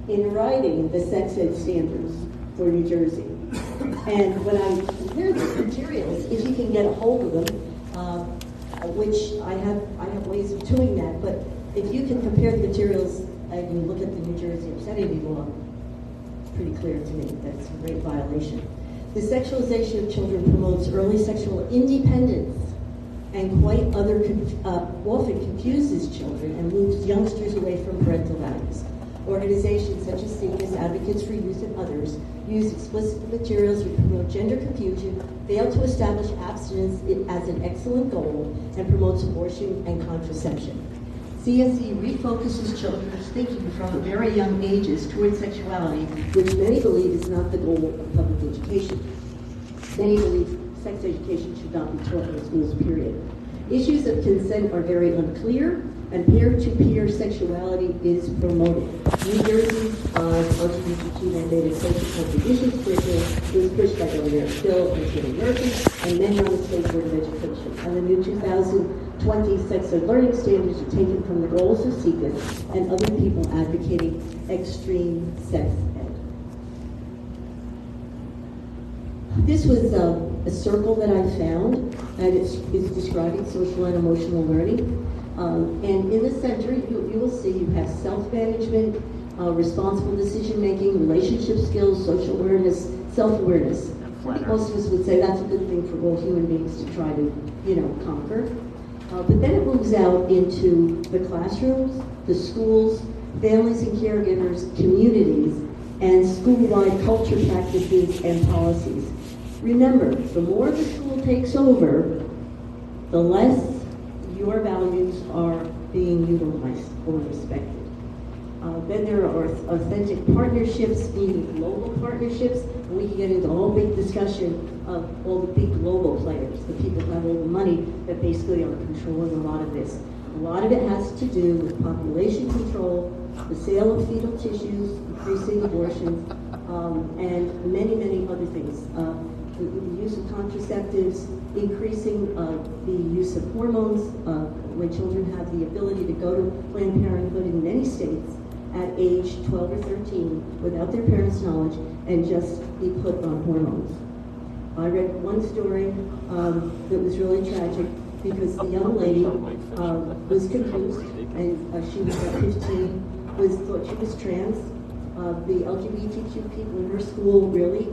in writing the sex ed standards for New Jersey. And when I compared the materials, if you can get a hold of them, which I have ways of doing that, but if you can compare the materials and you look at the New Jersey obscenity law, it's pretty clear to me that it's a great violation. The sexualization of children promotes early sexual independence and quite often confuses children and moves youngsters away from parental values. Organizations such as SICAS, Advocates for Youth, and others use explicit materials which promote gender confusion, fail to establish abstinence as an excellent goal, and promotes abortion and contraception. CSE refocuses children's thinking from very young ages towards sexuality, which many believe is not the goal of public education. Many believe sex education should not be taught in schools, period. Issues of consent are very unclear, and peer-to-peer sexuality is promoted. New Jersey's LGBTQ mandated social contributions curriculum was pushed by Governor Phil and Tim Murphy and many on the State Board of Education. And the new 2020 sex ed learning standards are taken from the goals of CECA and other people advocating extreme sex ed. This was a circle that I found, and it's describing social and emotional learning. And in the center, you will see you have self-management, responsible decision-making, relationship skills, social awareness, self-awareness. Most of us would say that's a good thing for all human beings to try to, conquer. But then it moves out into the classrooms, the schools, families and caregivers, communities, and school-wide culture practices and policies. Remember, the more the school takes over, the less your values are being utilized or respected. Then there are authentic partnerships, meaning global partnerships, and we can get into a whole big discussion of all the big global players, the people who have all the money that basically are controlling a lot of this. A lot of it has to do with population control, the sale of fetal tissues, increasing abortions, and many, many other things. The use of contraceptives, increasing the use of hormones when children have the ability to go to Planned Parenthood in many states at age 12 or 13 without their parents' knowledge and just be put on hormones. I read one story that was really tragic because the young lady was confused and she was at 15, thought she was trans. The LGBTQ people in her school really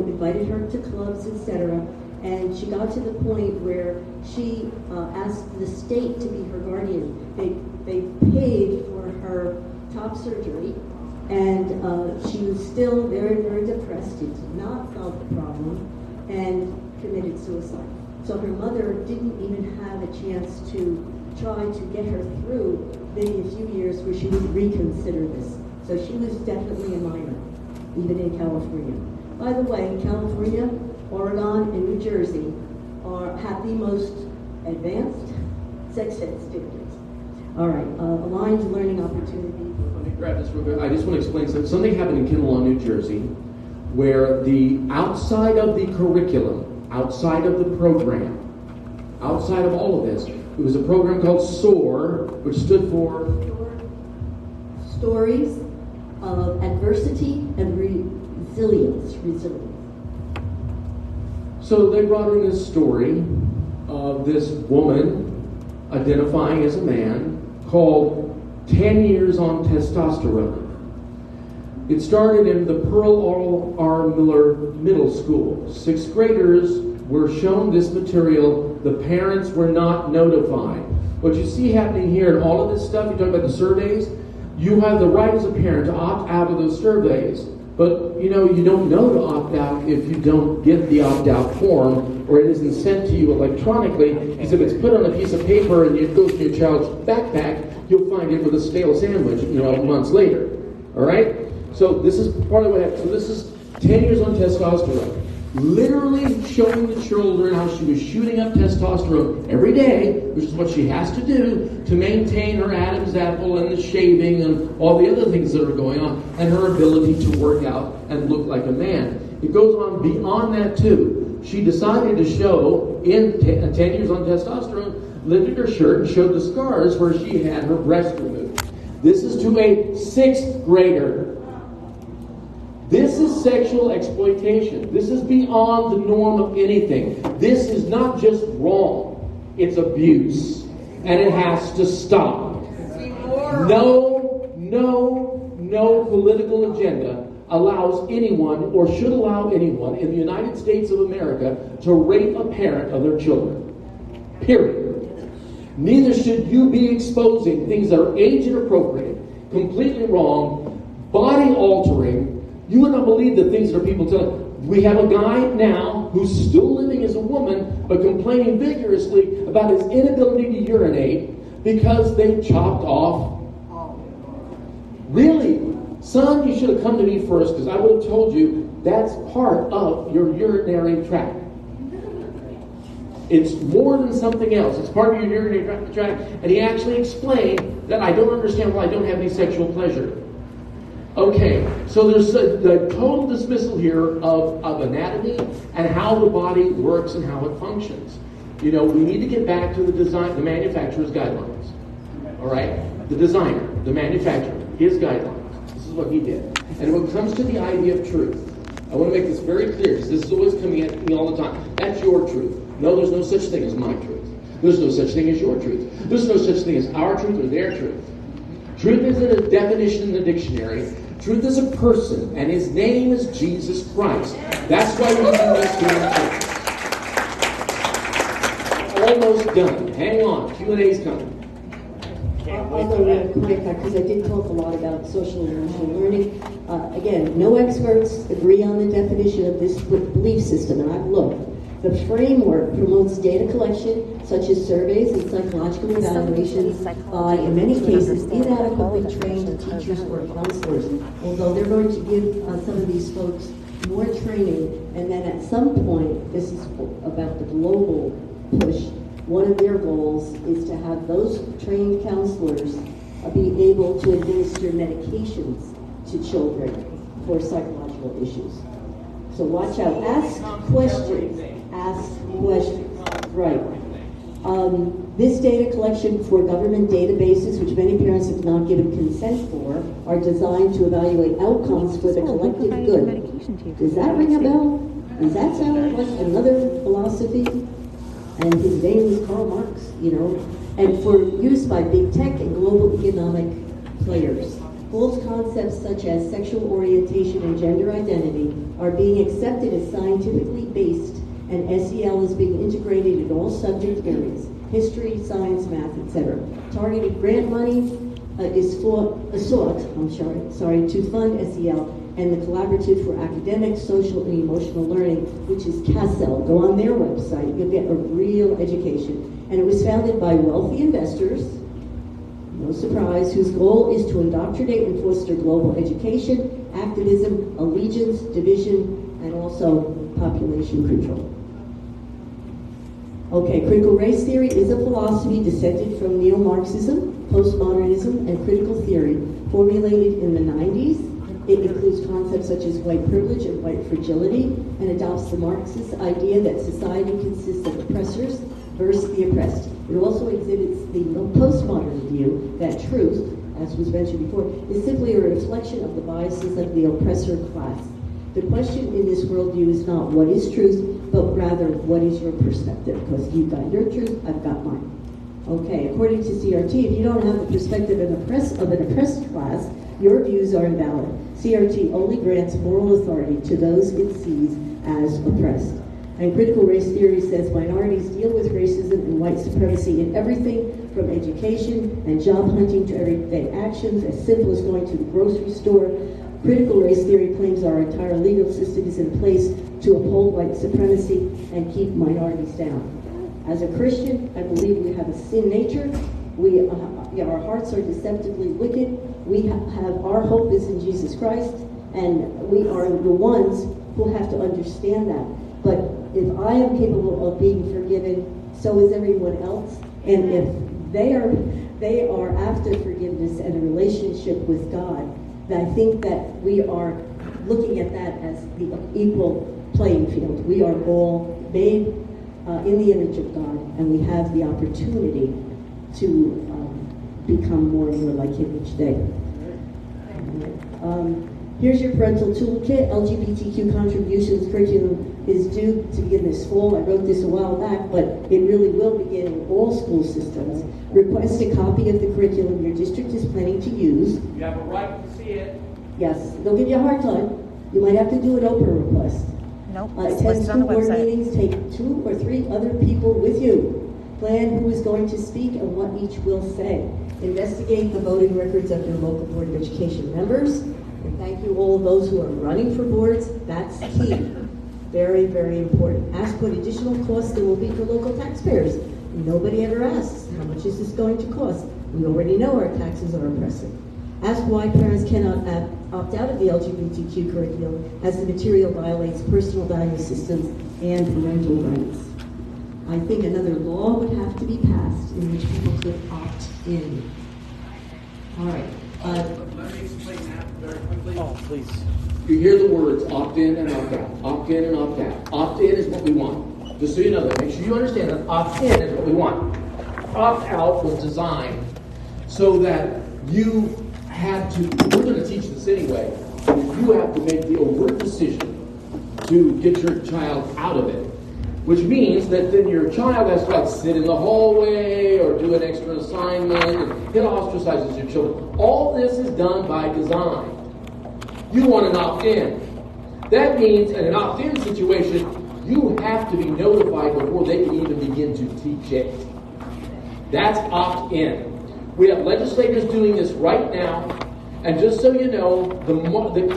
invited her to clubs, etc. And she got to the point where she asked the state to be her guardian. They paid for her top surgery, and she was still very, very depressed. It did not solve the problem, and committed suicide. So her mother didn't even have a chance to try to get her through maybe a few years where she would reconsider this. So she was definitely a minor, even in California. By the way, California, Oregon, and New Jersey have the most advanced sex ed standards. All right, aligned learning opportunity. Let me grab this real quick. I just want to explain something. Something happened in Kinnelon, New Jersey, where the outside of the curriculum, outside of the program, outside of all of this, it was a program called SOAR, which stood for Stories of Adversity and Resilience. So they brought in this story of this woman identifying as a man called 10 Years on Testosterone. It started in the Pearl R. Miller Middle School. Sixth graders were shown this material. The parents were not notified. What you see happening here and all of this stuff, you talk about the surveys, you have the right as a parent to opt out of those surveys. But, you don't know to opt out if you don't get the opt-out form or it isn't sent to you electronically, because if it's put on a piece of paper and it goes in your child's backpack, you'll find it with a stale sandwich, months later. All right? So this is part of what happened. So this is 10 years on testosterone. Literally showing the children how she was shooting up testosterone every day, which is what she has to do to maintain her Adam's apple and the shaving and all the other things that are going on, and her ability to work out and look like a man. It goes on beyond that too. She decided to show in 10 years on testosterone, lifted her shirt and showed the scars where she had her breast removed. This is to a 6th grader. This is sexual exploitation. This is beyond the norm of anything. This is not just wrong. It's abuse. And it has to stop. No political agenda allows anyone or should allow anyone in the United States of America to rape a parent of their children. Period. Neither should you be exposing things that are age inappropriate, completely wrong, body altering. You would not believe the things that people tell. We have a guy now who's still living as a woman, but complaining vigorously about his inability to urinate because they chopped off. Really? Son, you should have come to me first because I would have told you that's part of your urinary tract. It's more than something else. It's part of your urinary tract. And he actually explained that I don't understand why I don't have any sexual pleasure. Okay, so there's the total dismissal here of anatomy and how the body works and how it functions. We need to get back to the manufacturer's guidelines. All right? The designer, the manufacturer, his guidelines. This is what he did. And when it comes to the idea of truth, I want to make this very clear because this is always coming at me all the time. That's your truth. No, there's no such thing as my truth. There's no such thing as your truth. There's no such thing as our truth or their truth. Truth isn't a definition in the dictionary. Truth is a person, and his name is Jesus Christ. That's why we do this here. Almost done. Hang on. Q&A's coming. I'll go really quick because I did talk a lot about social and emotional learning. Again, no experts agree on the definition of this belief system, and I've looked. The framework promotes data collection, such as surveys and psychological evaluations by, in many cases, inadequately trained teachers or counselors. Although they're going to give some of these folks more training, and then at some point, this is about the global push, one of their goals is to have those trained counselors be able to administer medications to children for psychological issues. So watch out. Ask questions. Ask questions. Right. This data collection for government databases, which many parents have not given consent for, are designed to evaluate outcomes for the collective good. Does that ring a bell? Does that sound like another philosophy? And his name was Karl Marx, and for use by big tech and global economic players. False concepts such as sexual orientation and gender identity are being accepted as scientifically based, and SEL is being integrated in all subject areas, history, science, math, etc. Targeted grant money is sought to fund SEL and the Collaborative for Academic, Social, and Emotional Learning, which is CASEL. Go on their website, you'll get a real education. And it was founded by wealthy investors, no surprise, whose goal is to indoctrinate and foster global education, activism, allegiance, division, and also population control. Okay, critical race theory is a philosophy descended from neo-Marxism, postmodernism, and critical theory, formulated in the 90s. It includes concepts such as white privilege and white fragility, and adopts the Marxist idea that society consists of oppressors versus the oppressed. It also exhibits the postmodern view that truth, as was mentioned before, is simply a reflection of the biases of the oppressor class. The question in this worldview is not what is truth, but rather what is your perspective, because you've got your truth, I've got mine. Okay, according to CRT, if you don't have the perspective of an oppressed class, your views are invalid. CRT only grants moral authority to those it sees as oppressed. And critical race theory says minorities deal with racism and white supremacy in everything from education and job hunting to everyday actions as simple as going to the grocery store. Critical race theory claims our entire legal system is in place to uphold white supremacy and keep minorities down. As a Christian, I believe we have a sin nature. Our hearts are deceptively wicked. We have our hope is in Jesus Christ, and we are the ones who have to understand that. But if I am capable of being forgiven, so is everyone else. And if they are after forgiveness and a relationship with God, then I think that we are looking at that as the equal playing field. We are all made in the image of God, and we have the opportunity to become more and more like Him each day. Here's your parental toolkit. LGBTQ contributions curriculum is due to begin this fall. I wrote this a while back, but it really will begin in all school systems. Request a copy of the curriculum your district is planning to use. You have a right to see it. Yes, they'll give you a hard time. You might have to do an Oprah request. Nope. Attend school board meetings, take 2 or 3 other people with you. Plan who is going to speak and what each will say. Investigate the voting records of your local Board of Education members. And thank you all of those who are running for boards. That's key. Very, very important. Ask what additional costs there will be for local taxpayers. Nobody ever asks, how much is this going to cost? We already know our taxes are oppressive. Ask why parents cannot opt out of the LGBTQ curriculum as the material violates personal value systems and parental rights. I think another law would have to be passed in which people could opt in. All right. Let me explain that very quickly. Oh, please. You hear the words opt in and opt out. Opt in and opt out. Opt in is what we want. Just so you know that. Make sure you understand that opt in is what we want. Opt out was designed so that you had to, we're going to teach this anyway, you have to make the overt decision to get your child out of it. Which means that then your child has to like sit in the hallway or do an extra assignment, and it ostracizes your children. All this is done by design. You want an opt-in. That means in an opt-in situation, you have to be notified before they can even begin to teach it. That's opt-in. We have legislators doing this right now, and just so you know, the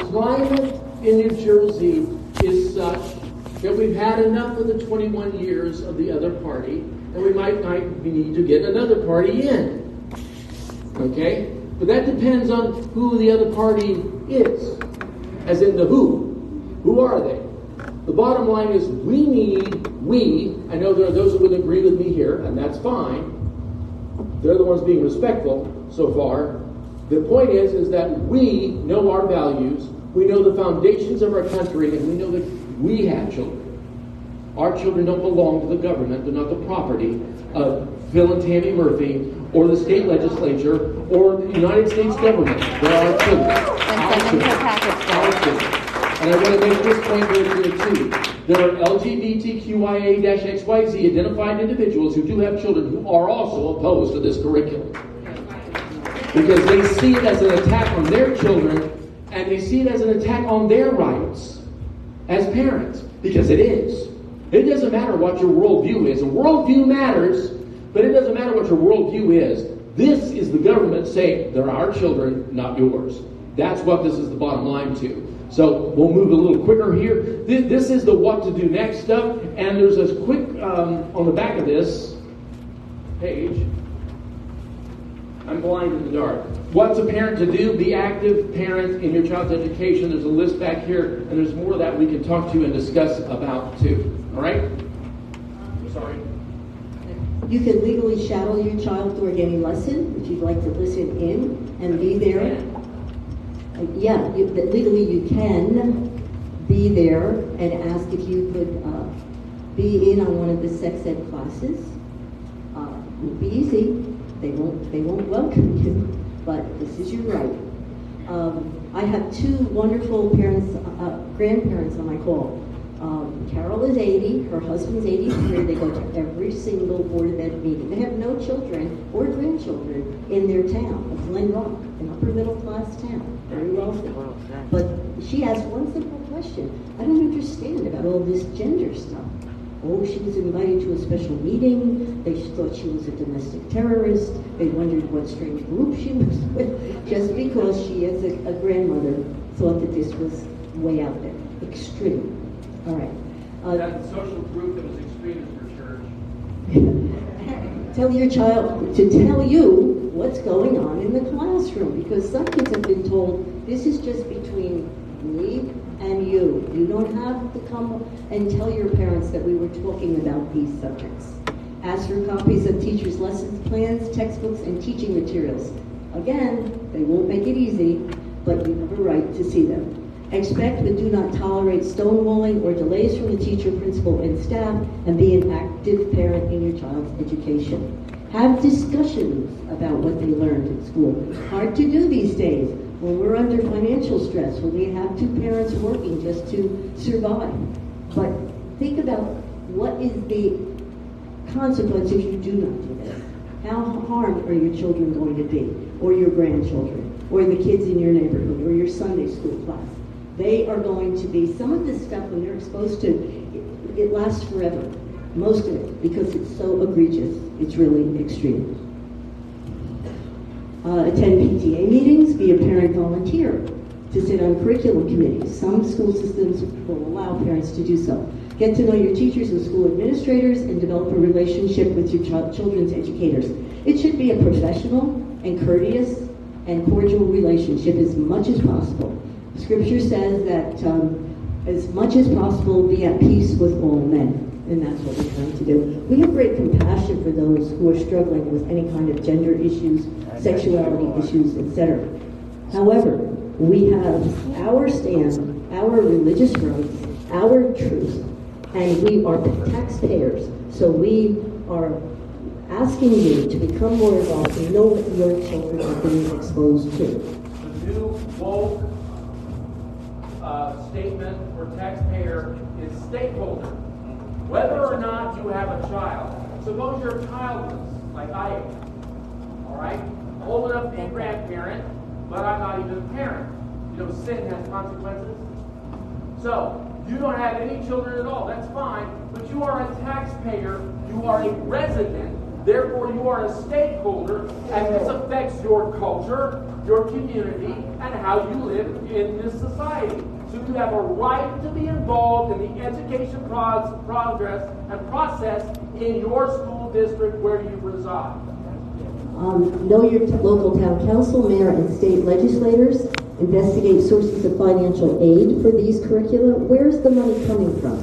climate in New Jersey is such that we've had enough of the 21 years of the other party, and we might need to get another party in. Okay? But that depends on who the other party is, as in the who. Who are they? The bottom line is I know there are those who would agree with me here, and that's fine. They're the ones being respectful so far. The point is that we know our values, we know the foundations of our country, and we know that we have children. Our children don't belong to the government. They're not the property of Phil and Tammy Murphy or the state legislature or the United States government. They're our children. Our children. And I want to make this point very clear too. There are LGBTQIA-XYZ identified individuals who do have children who are also opposed to this curriculum. Because they see it as an attack on their children, and they see it as an attack on their rights as parents, because it is. It doesn't matter what your worldview is. A worldview matters, but it doesn't matter what your worldview is. This is the government saying, they're our children, not yours. That's what this is the bottom line to. So we'll move a little quicker here. This is the what to do next stuff, and there's this quick, on the back of this page, I'm blind in the dark. What's a parent to do? Be active parent in your child's education. There's a list back here, and there's more that we can talk to you and discuss about too. All right? Sorry. You can legally shadow your child during any lesson if you'd like to listen in and be there. Legally you can be there and ask if you could be in on one of the sex ed classes. It won't be easy. They won't welcome you, but this is your right. I have two wonderful grandparents on my call. Carol is 80, her husband's 83. They go to every single Board of Ed meeting. They have no children or grandchildren in their town of Glen Rock, an upper middle class town, very wealthy. But she asked one simple question. I don't understand about all this gender stuff. Oh, she was invited to a special meeting. They thought she was a domestic terrorist. They wondered what strange group she was with, just because she, as a grandmother, thought that this was way out there. Extreme. All right. That's a social group that was extremist for church. Tell your child to tell you what's going on in the classroom, because some kids have been told, this is just between me and you. You don't have to come and tell your parents that we were talking about these subjects. Ask for copies of teachers' lesson plans, textbooks, and teaching materials. Again, they won't make it easy, but you have a right to see them. Expect but do not tolerate stonewalling or delays from the teacher, principal, and staff, and be an active parent in your child's education. Have discussions about what they learned at school. Hard to do these days when we're under financial stress, when we have two parents working just to survive. But think about what is the consequence if you do not do this. How harmed are your children going to be, or your grandchildren, or the kids in your neighborhood, or your Sunday school class? They are going to be, some of this stuff when they're exposed to, it lasts forever. Most of it, because it's so egregious, it's really extreme. Attend PTA meetings, be a parent volunteer. to sit on curriculum committees. Some school systems will allow parents to do so. Get to know your teachers and school administrators and develop a relationship with your children's educators. It should be a professional and courteous and cordial relationship as much as possible. Scripture says that as much as possible, be at peace with all men, and that's what we're trying to do. We have great compassion for those who are struggling with any kind of gender issues, sexuality issues, etc. However, we have our stand, our religious rights, our truth, and we are taxpayers, so we are asking you to become more involved and know what your children are being exposed to. The new woke statement for taxpayer is stakeholder. Whether or not you have a child, suppose you're childless, like I am, all right? Old enough to be a grandparent, but I'm not even a parent. You know, sin has consequences. So, you don't have any children at all, that's fine, but you are a taxpayer, you are a resident, therefore you are a stakeholder, and this affects your culture, your community, and how you live in this society. So you have a right to be involved in the education progress and process in your school district where you reside. Know your local town council, mayor, and state legislators. Investigate sources of financial aid for these curricula. Where's the money coming from?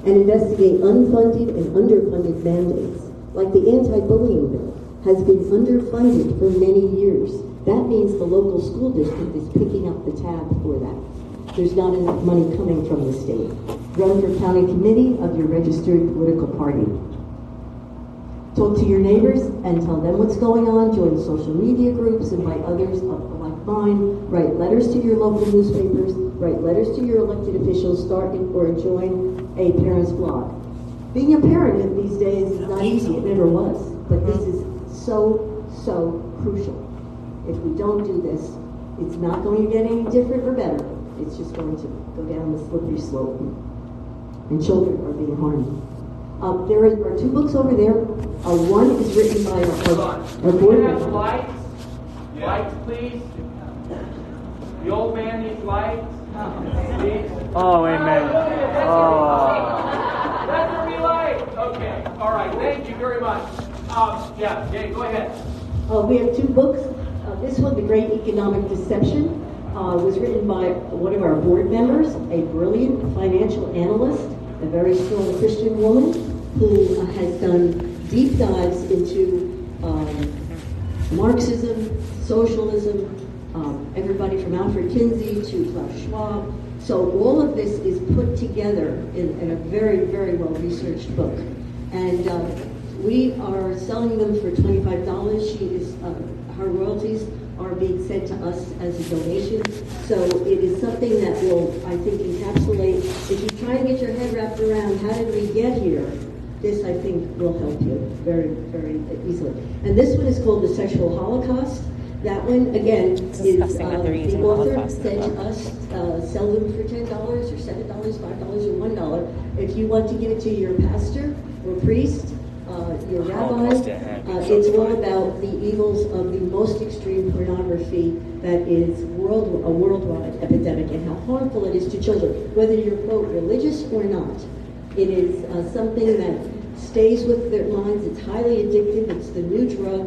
And investigate unfunded and underfunded mandates. Like the anti-bullying bill has been underfunded for many years. That means the local school district is picking up the tab for that. There's not enough money coming from the state. Run for county committee of your registered political party. Talk to your neighbors and tell them what's going on. Join social media groups, invite others like mine. Write letters to your local newspapers. Write letters to your elected officials. Start or join a parent's blog. Being a parent these days is not easy. It never was. But this is so crucial. If we don't do this, it's not going to get any different or better. It's just going to go down the slippery slope. And children are being harmed. There are two books over there. One is written by our board member. Lights? Lights, please. The old man needs lights. Please. Oh, amen. Let there be light. Okay. All right. Thank you very much. Yeah, go ahead. We have two books. This one, The Great Economic Deception, was written by one of our board members, a brilliant financial analyst, a very strong Christian woman who has done deep dives into Marxism, socialism, everybody from Alfred Kinsey to Klaus Schwab. So all of this is put together in a very, very well-researched book. And we are selling them for $25. She is, her royalties are being sent to us as a donation. So it is something that will, I think, encapsulate, if you try and get your head wrapped around how did we get here, this, I think, will help you very, very easily. And this one is called The Sexual Holocaust. That one, again, is the author said to us, sell them for $10 or $7, $5 or $1. If you want to give it to your pastor or priest, your rabbi, it's all about the evils of the most extreme pornography that is a worldwide epidemic and how harmful it is to children, whether you're, quote, religious or not. It is something that stays with their minds. It's highly addictive. It's the new drug,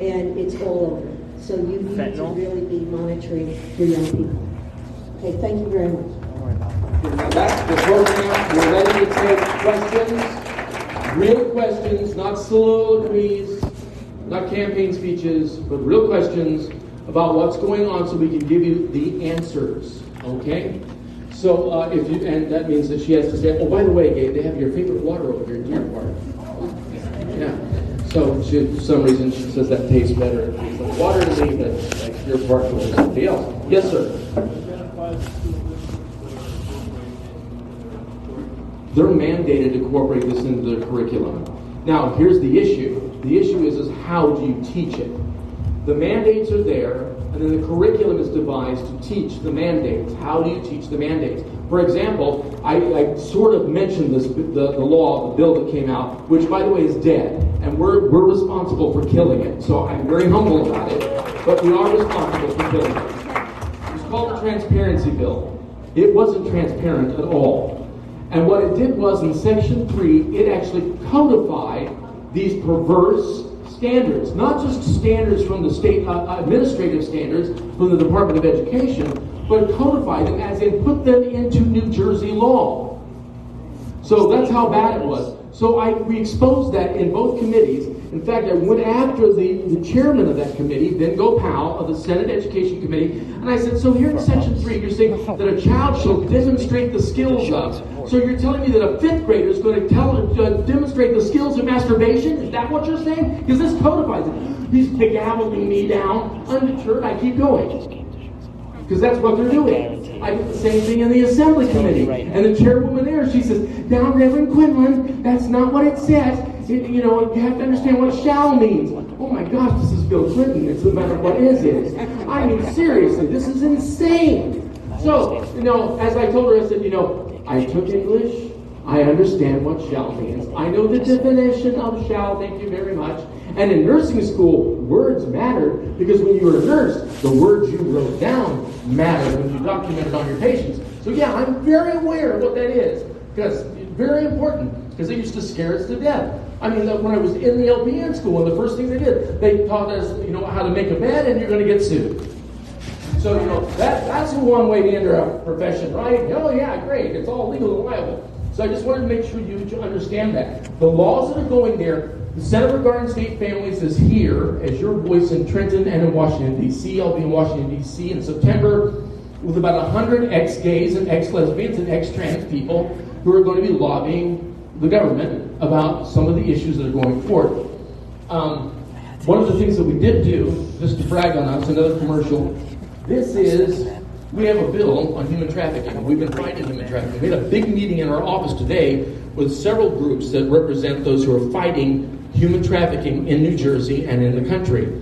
and it's all over. So you need to really be monitoring your young people. Okay, thank you very much. Now that's the program. We're ready to take questions. Real questions, not soliloquies, not campaign speeches, but real questions about what's going on so we can give you the answers. Okay? So if you, and that means that she has to say, oh, by the way, Gabe, they have your favorite water over here in your part. Yeah. So she, for some reason she says that tastes better. It's like water to me, but like your part goes to somebody else. Yes, sir. They're mandated to incorporate this into the curriculum. Now, here's the issue. The issue is how do you teach it? The mandates are there, and then the curriculum is devised to teach the mandates. How do you teach the mandates? For example, I sort of mentioned this, the law, the bill that came out, which, by the way, is dead, and we're responsible for killing it. So I'm very humble about it, but we are responsible for killing it. It's called the transparency bill. It wasn't transparent at all. And what it did was, in Section 3, it actually codified these perverse standards, not just standards from the state administrative standards from the Department of Education, but codified them as in put them into New Jersey law. So that's how bad it was. So we exposed that in both committees. In fact, I went after the chairman of that committee, then Go Powell, of the Senate Education Committee, and I said, so here in Section 3, you're saying that a child shall demonstrate the skills of. So you're telling me that a 5th grader is going to demonstrate the skills of masturbation? Is that what you're saying? Because this codifies it. He's begabbling me down. Undeterred, I keep going. Because that's what they're doing. I did the same thing in the Assembly Committee. And the chairwoman there, she says, now, Reverend Quinlan, that's not what it says. You have to understand what shall means. Oh my gosh, this is Bill Clinton. It's no matter what is it. I mean, seriously, this is insane. So, as I told her, I said, I took English. I understand what shall means. I know the definition of shall, thank you very much. And in nursing school, words mattered because when you were a nurse, the words you wrote down mattered when you documented on your patients. So yeah, I'm very aware of what that is because it's very important because they used to scare us to death. I mean, when I was in the LPN school, and the first thing they did, they taught us, how to make a bed and you're going to get sued. So, that's one way to enter a profession, right? Oh yeah, great. It's all legal and liable. So I just wanted to make sure you understand that. The laws that are going there, the Center Regarding State Families is here as your voice in Trenton and in Washington, D.C. I'll be in Washington, D.C. in September with about 100 ex-gays and ex-lesbians and ex-trans people who are going to be lobbying the government about some of the issues that are going forward. One of the things that we did do, just to brag on us, another commercial, we have a bill on human trafficking. We've been fighting human trafficking. We had a big meeting in our office today with several groups that represent those who are fighting human trafficking in New Jersey and in the country.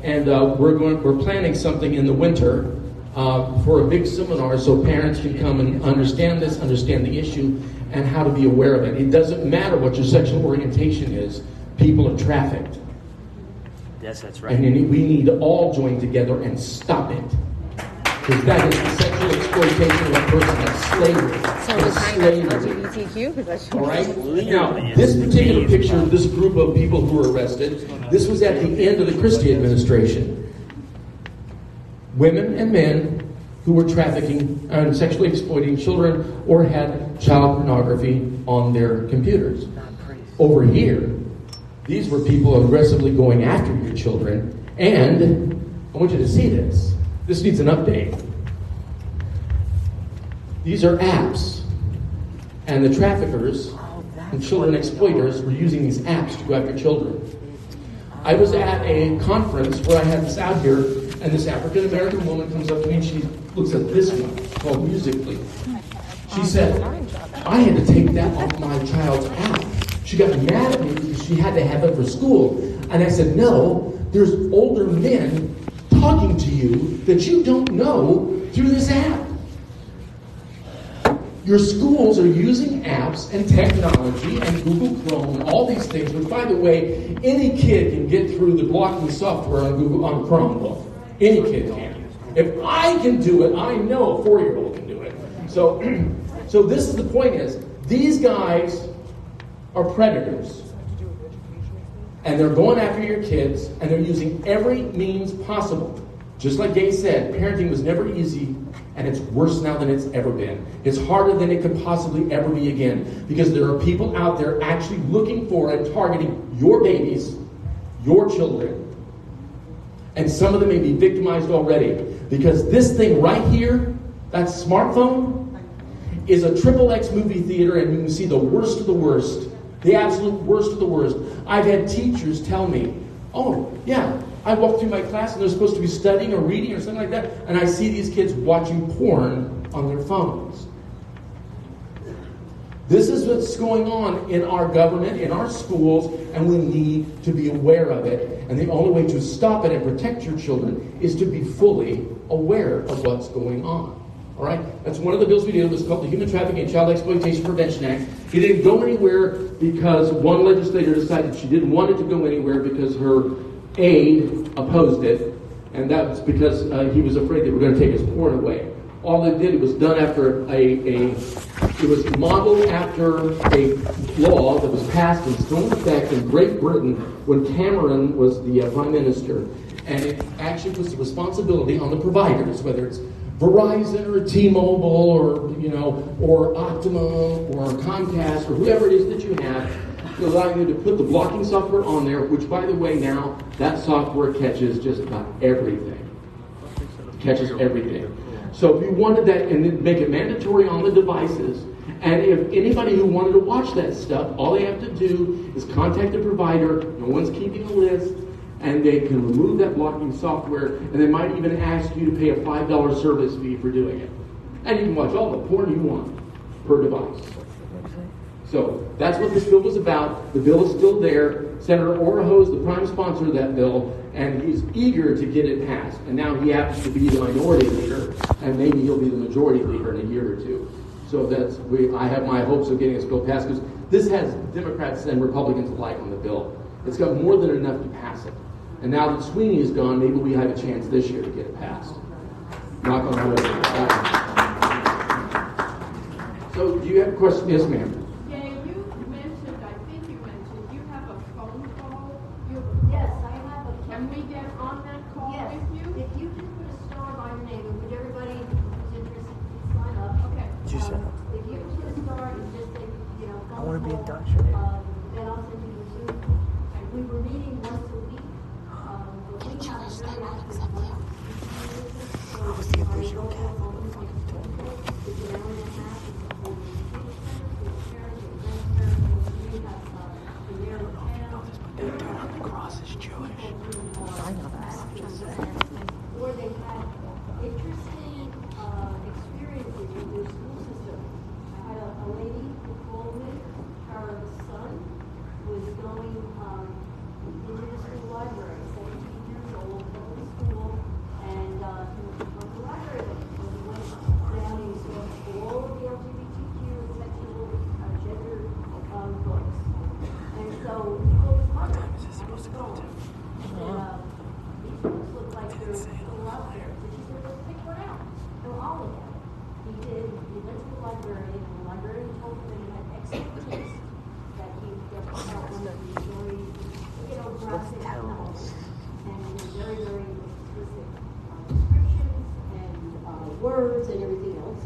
And we're planning something in the winter for a big seminar so parents can come and understand this, understand the issue, and how to be aware of it. It doesn't matter what your sexual orientation is. People are trafficked. Yes, that's right. And we need to all join together and stop it. Because that is the sexual exploitation of a person. That's slavery. So we're talking about LGBTQ? Because that's all right? Now, this particular picture of this group of people who were arrested, this was at the end of the Christie administration. Women and men who were trafficking and sexually exploiting children or had child pornography on their computers. Over here, these were people aggressively going after your children. And I want you to see this. This needs an update. These are apps. And the traffickers and children exploiters were using these apps to go after children. I was at a conference where I had this out here, and this African-American woman comes up to me and she looks at this one called Musical.ly. She said, I had to take that off my child's app. She got mad at me because she had to have it for school. And I said, no, there's older men talking to you that you don't know through this app. Your schools are using apps and technology and Google Chrome and all these things, which, by the way, any kid can get through the blocking software on Chromebook. Any kid can. If I can do it, I know a 4-year-old can do it. So this is the point is, these guys are predators. And they're going after your kids, and they're using every means possible. Just like Gay said, parenting was never easy, and it's worse now than it's ever been. It's harder than it could possibly ever be again, because there are people out there actually looking for and targeting your babies, your children. And some of them may be victimized already, because this thing right here, that smartphone, is a XXX movie theater, and you can see the worst of the worst. The absolute worst of the worst. I've had teachers tell me, oh, yeah, I walk through my class and they're supposed to be studying or reading or something like that, and I see these kids watching porn on their phones. This is what's going on in our government, in our schools, and we need to be aware of it. And the only way to stop it and protect your children is to be fully aware of what's going on. All right? That's one of the bills we did. It was called the Human Trafficking and Child Exploitation Prevention Act. It didn't go anywhere because one legislator decided she didn't want it to go anywhere because her aide opposed it. And that was because he was afraid they were going to take his porn away. All they did, it was done after it was modeled after a law that was passed and still in effect in Great Britain when Cameron was the Prime Minister. And it actually puts the responsibility on the providers, whether it's Verizon or T-Mobile or Optimum or Comcast or whoever it is that you have, to allow you to put the blocking software on there, which, by the way, now that software catches just about everything. Catches everything. So if you wanted that, and then make it mandatory on the devices, and if anybody who wanted to watch that stuff, all they have to do is contact the provider. No one's keeping a list. And they can remove that blocking software, and they might even ask you to pay a $5 service fee for doing it. And you can watch all the porn you want per device. So that's what this bill was about. The bill is still there. Senator Oroho is the prime sponsor of that bill, and he's eager to get it passed. And now he happens to be the minority leader, and maybe he'll be the majority leader in a year or two. So I have my hopes of getting this bill passed, because this has Democrats and Republicans alike on the bill. It's got more than enough to pass it. And now that Sweeney is gone, maybe we have a chance this year to get it passed. Knock on wood. So, do you have a question? Yes, ma'am. Yeah, you mentioned, I think you mentioned, you have a phone call. Yes, I have a. Can we get on that call yes. with you? If you just put a star by your name, and would everybody who's interested sign up? Okay. If you put a star and just say, phone I want to be call, indoctrinated. then I'll send you the Zoom. We were meeting once a week. Each other's not accepted. Who's the original cat? That dude on the cross is Jewish. I know that. Or they had interesting experiences with their school system. I had a lady who called me, her son was going into the school library, 17 years old, going to school, and he was from the library. And he went down and he saw all of the LGBTQ and sexual gender books. And so he told his mother, I was going. He said, these books look like they're still out there. So she said, let's pick one out. So I'll look at it. He did. He went to the librarian, and the librarian told him that he had excellent taste, that he felt one of these very, graphic novels. And he was very, very explicit descriptions and words and everything else.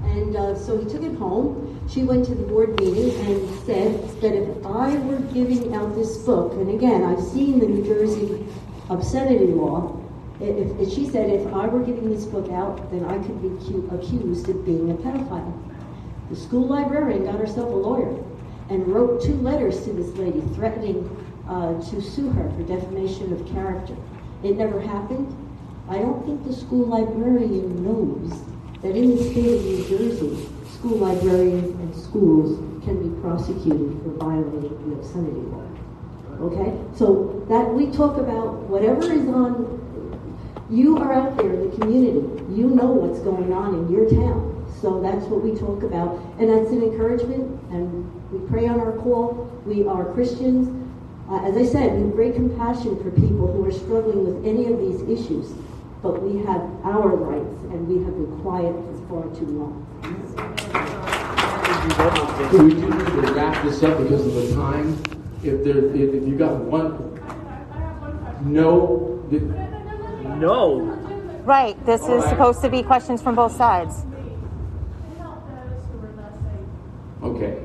And so he took it home. She went to the board meeting and said that if I were giving out this book, and again, I've seen the New Jersey obscenity law, if she said if I were giving this book out, then I could be accused of being a pedophile. The school librarian got herself a lawyer and wrote 2 letters to this lady threatening to sue her for defamation of character. It never happened. I don't think the school librarian knows that in the state of New Jersey, school librarians and schools can be prosecuted for violating the obscenity law. Okay? So that we talk about whatever is on, you are out there in the community. You know what's going on in your town. So that's what we talk about. And that's an encouragement, and we pray on our call. We are Christians. As I said, we have great compassion for people who are struggling with any of these issues. But we have our rights, and we have been quiet for far too long. So we do need to wrap this up because of the time. If you got one, no. No. Right. This is supposed to be questions from both sides. Okay.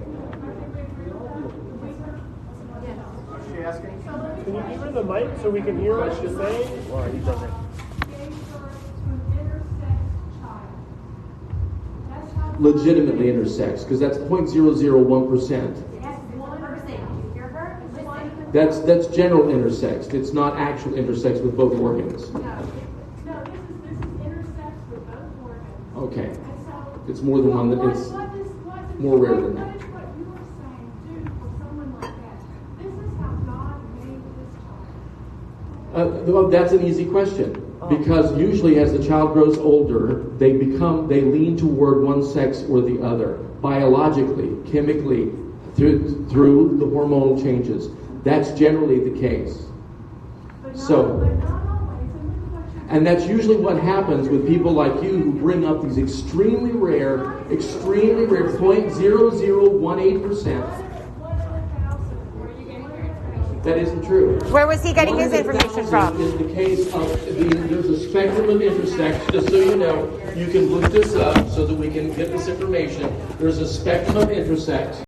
Can you give her the mic so we can hear what she's saying? Or he doesn't. Legitimately intersex, because that's 0.001%. That's general intersex. It's not actual intersex with both organs. No, this is intersex with both organs. Okay. It's more than one. It's more rare than that. What is what you are saying do for someone like that? This is how God made this child. Well, that's an easy question. Because usually as the child grows older, they lean toward one sex or the other. Biologically, chemically, through the hormonal changes. That's generally the case. But So, not always. And look at what And that's usually what happens with people like you who bring up these extremely rare 0.0018%. That isn't true. Where was he getting his information from? In the case of there's a spectrum of intersects. Just so you know, you can look this up so that we can get this information. There's a spectrum of intersects.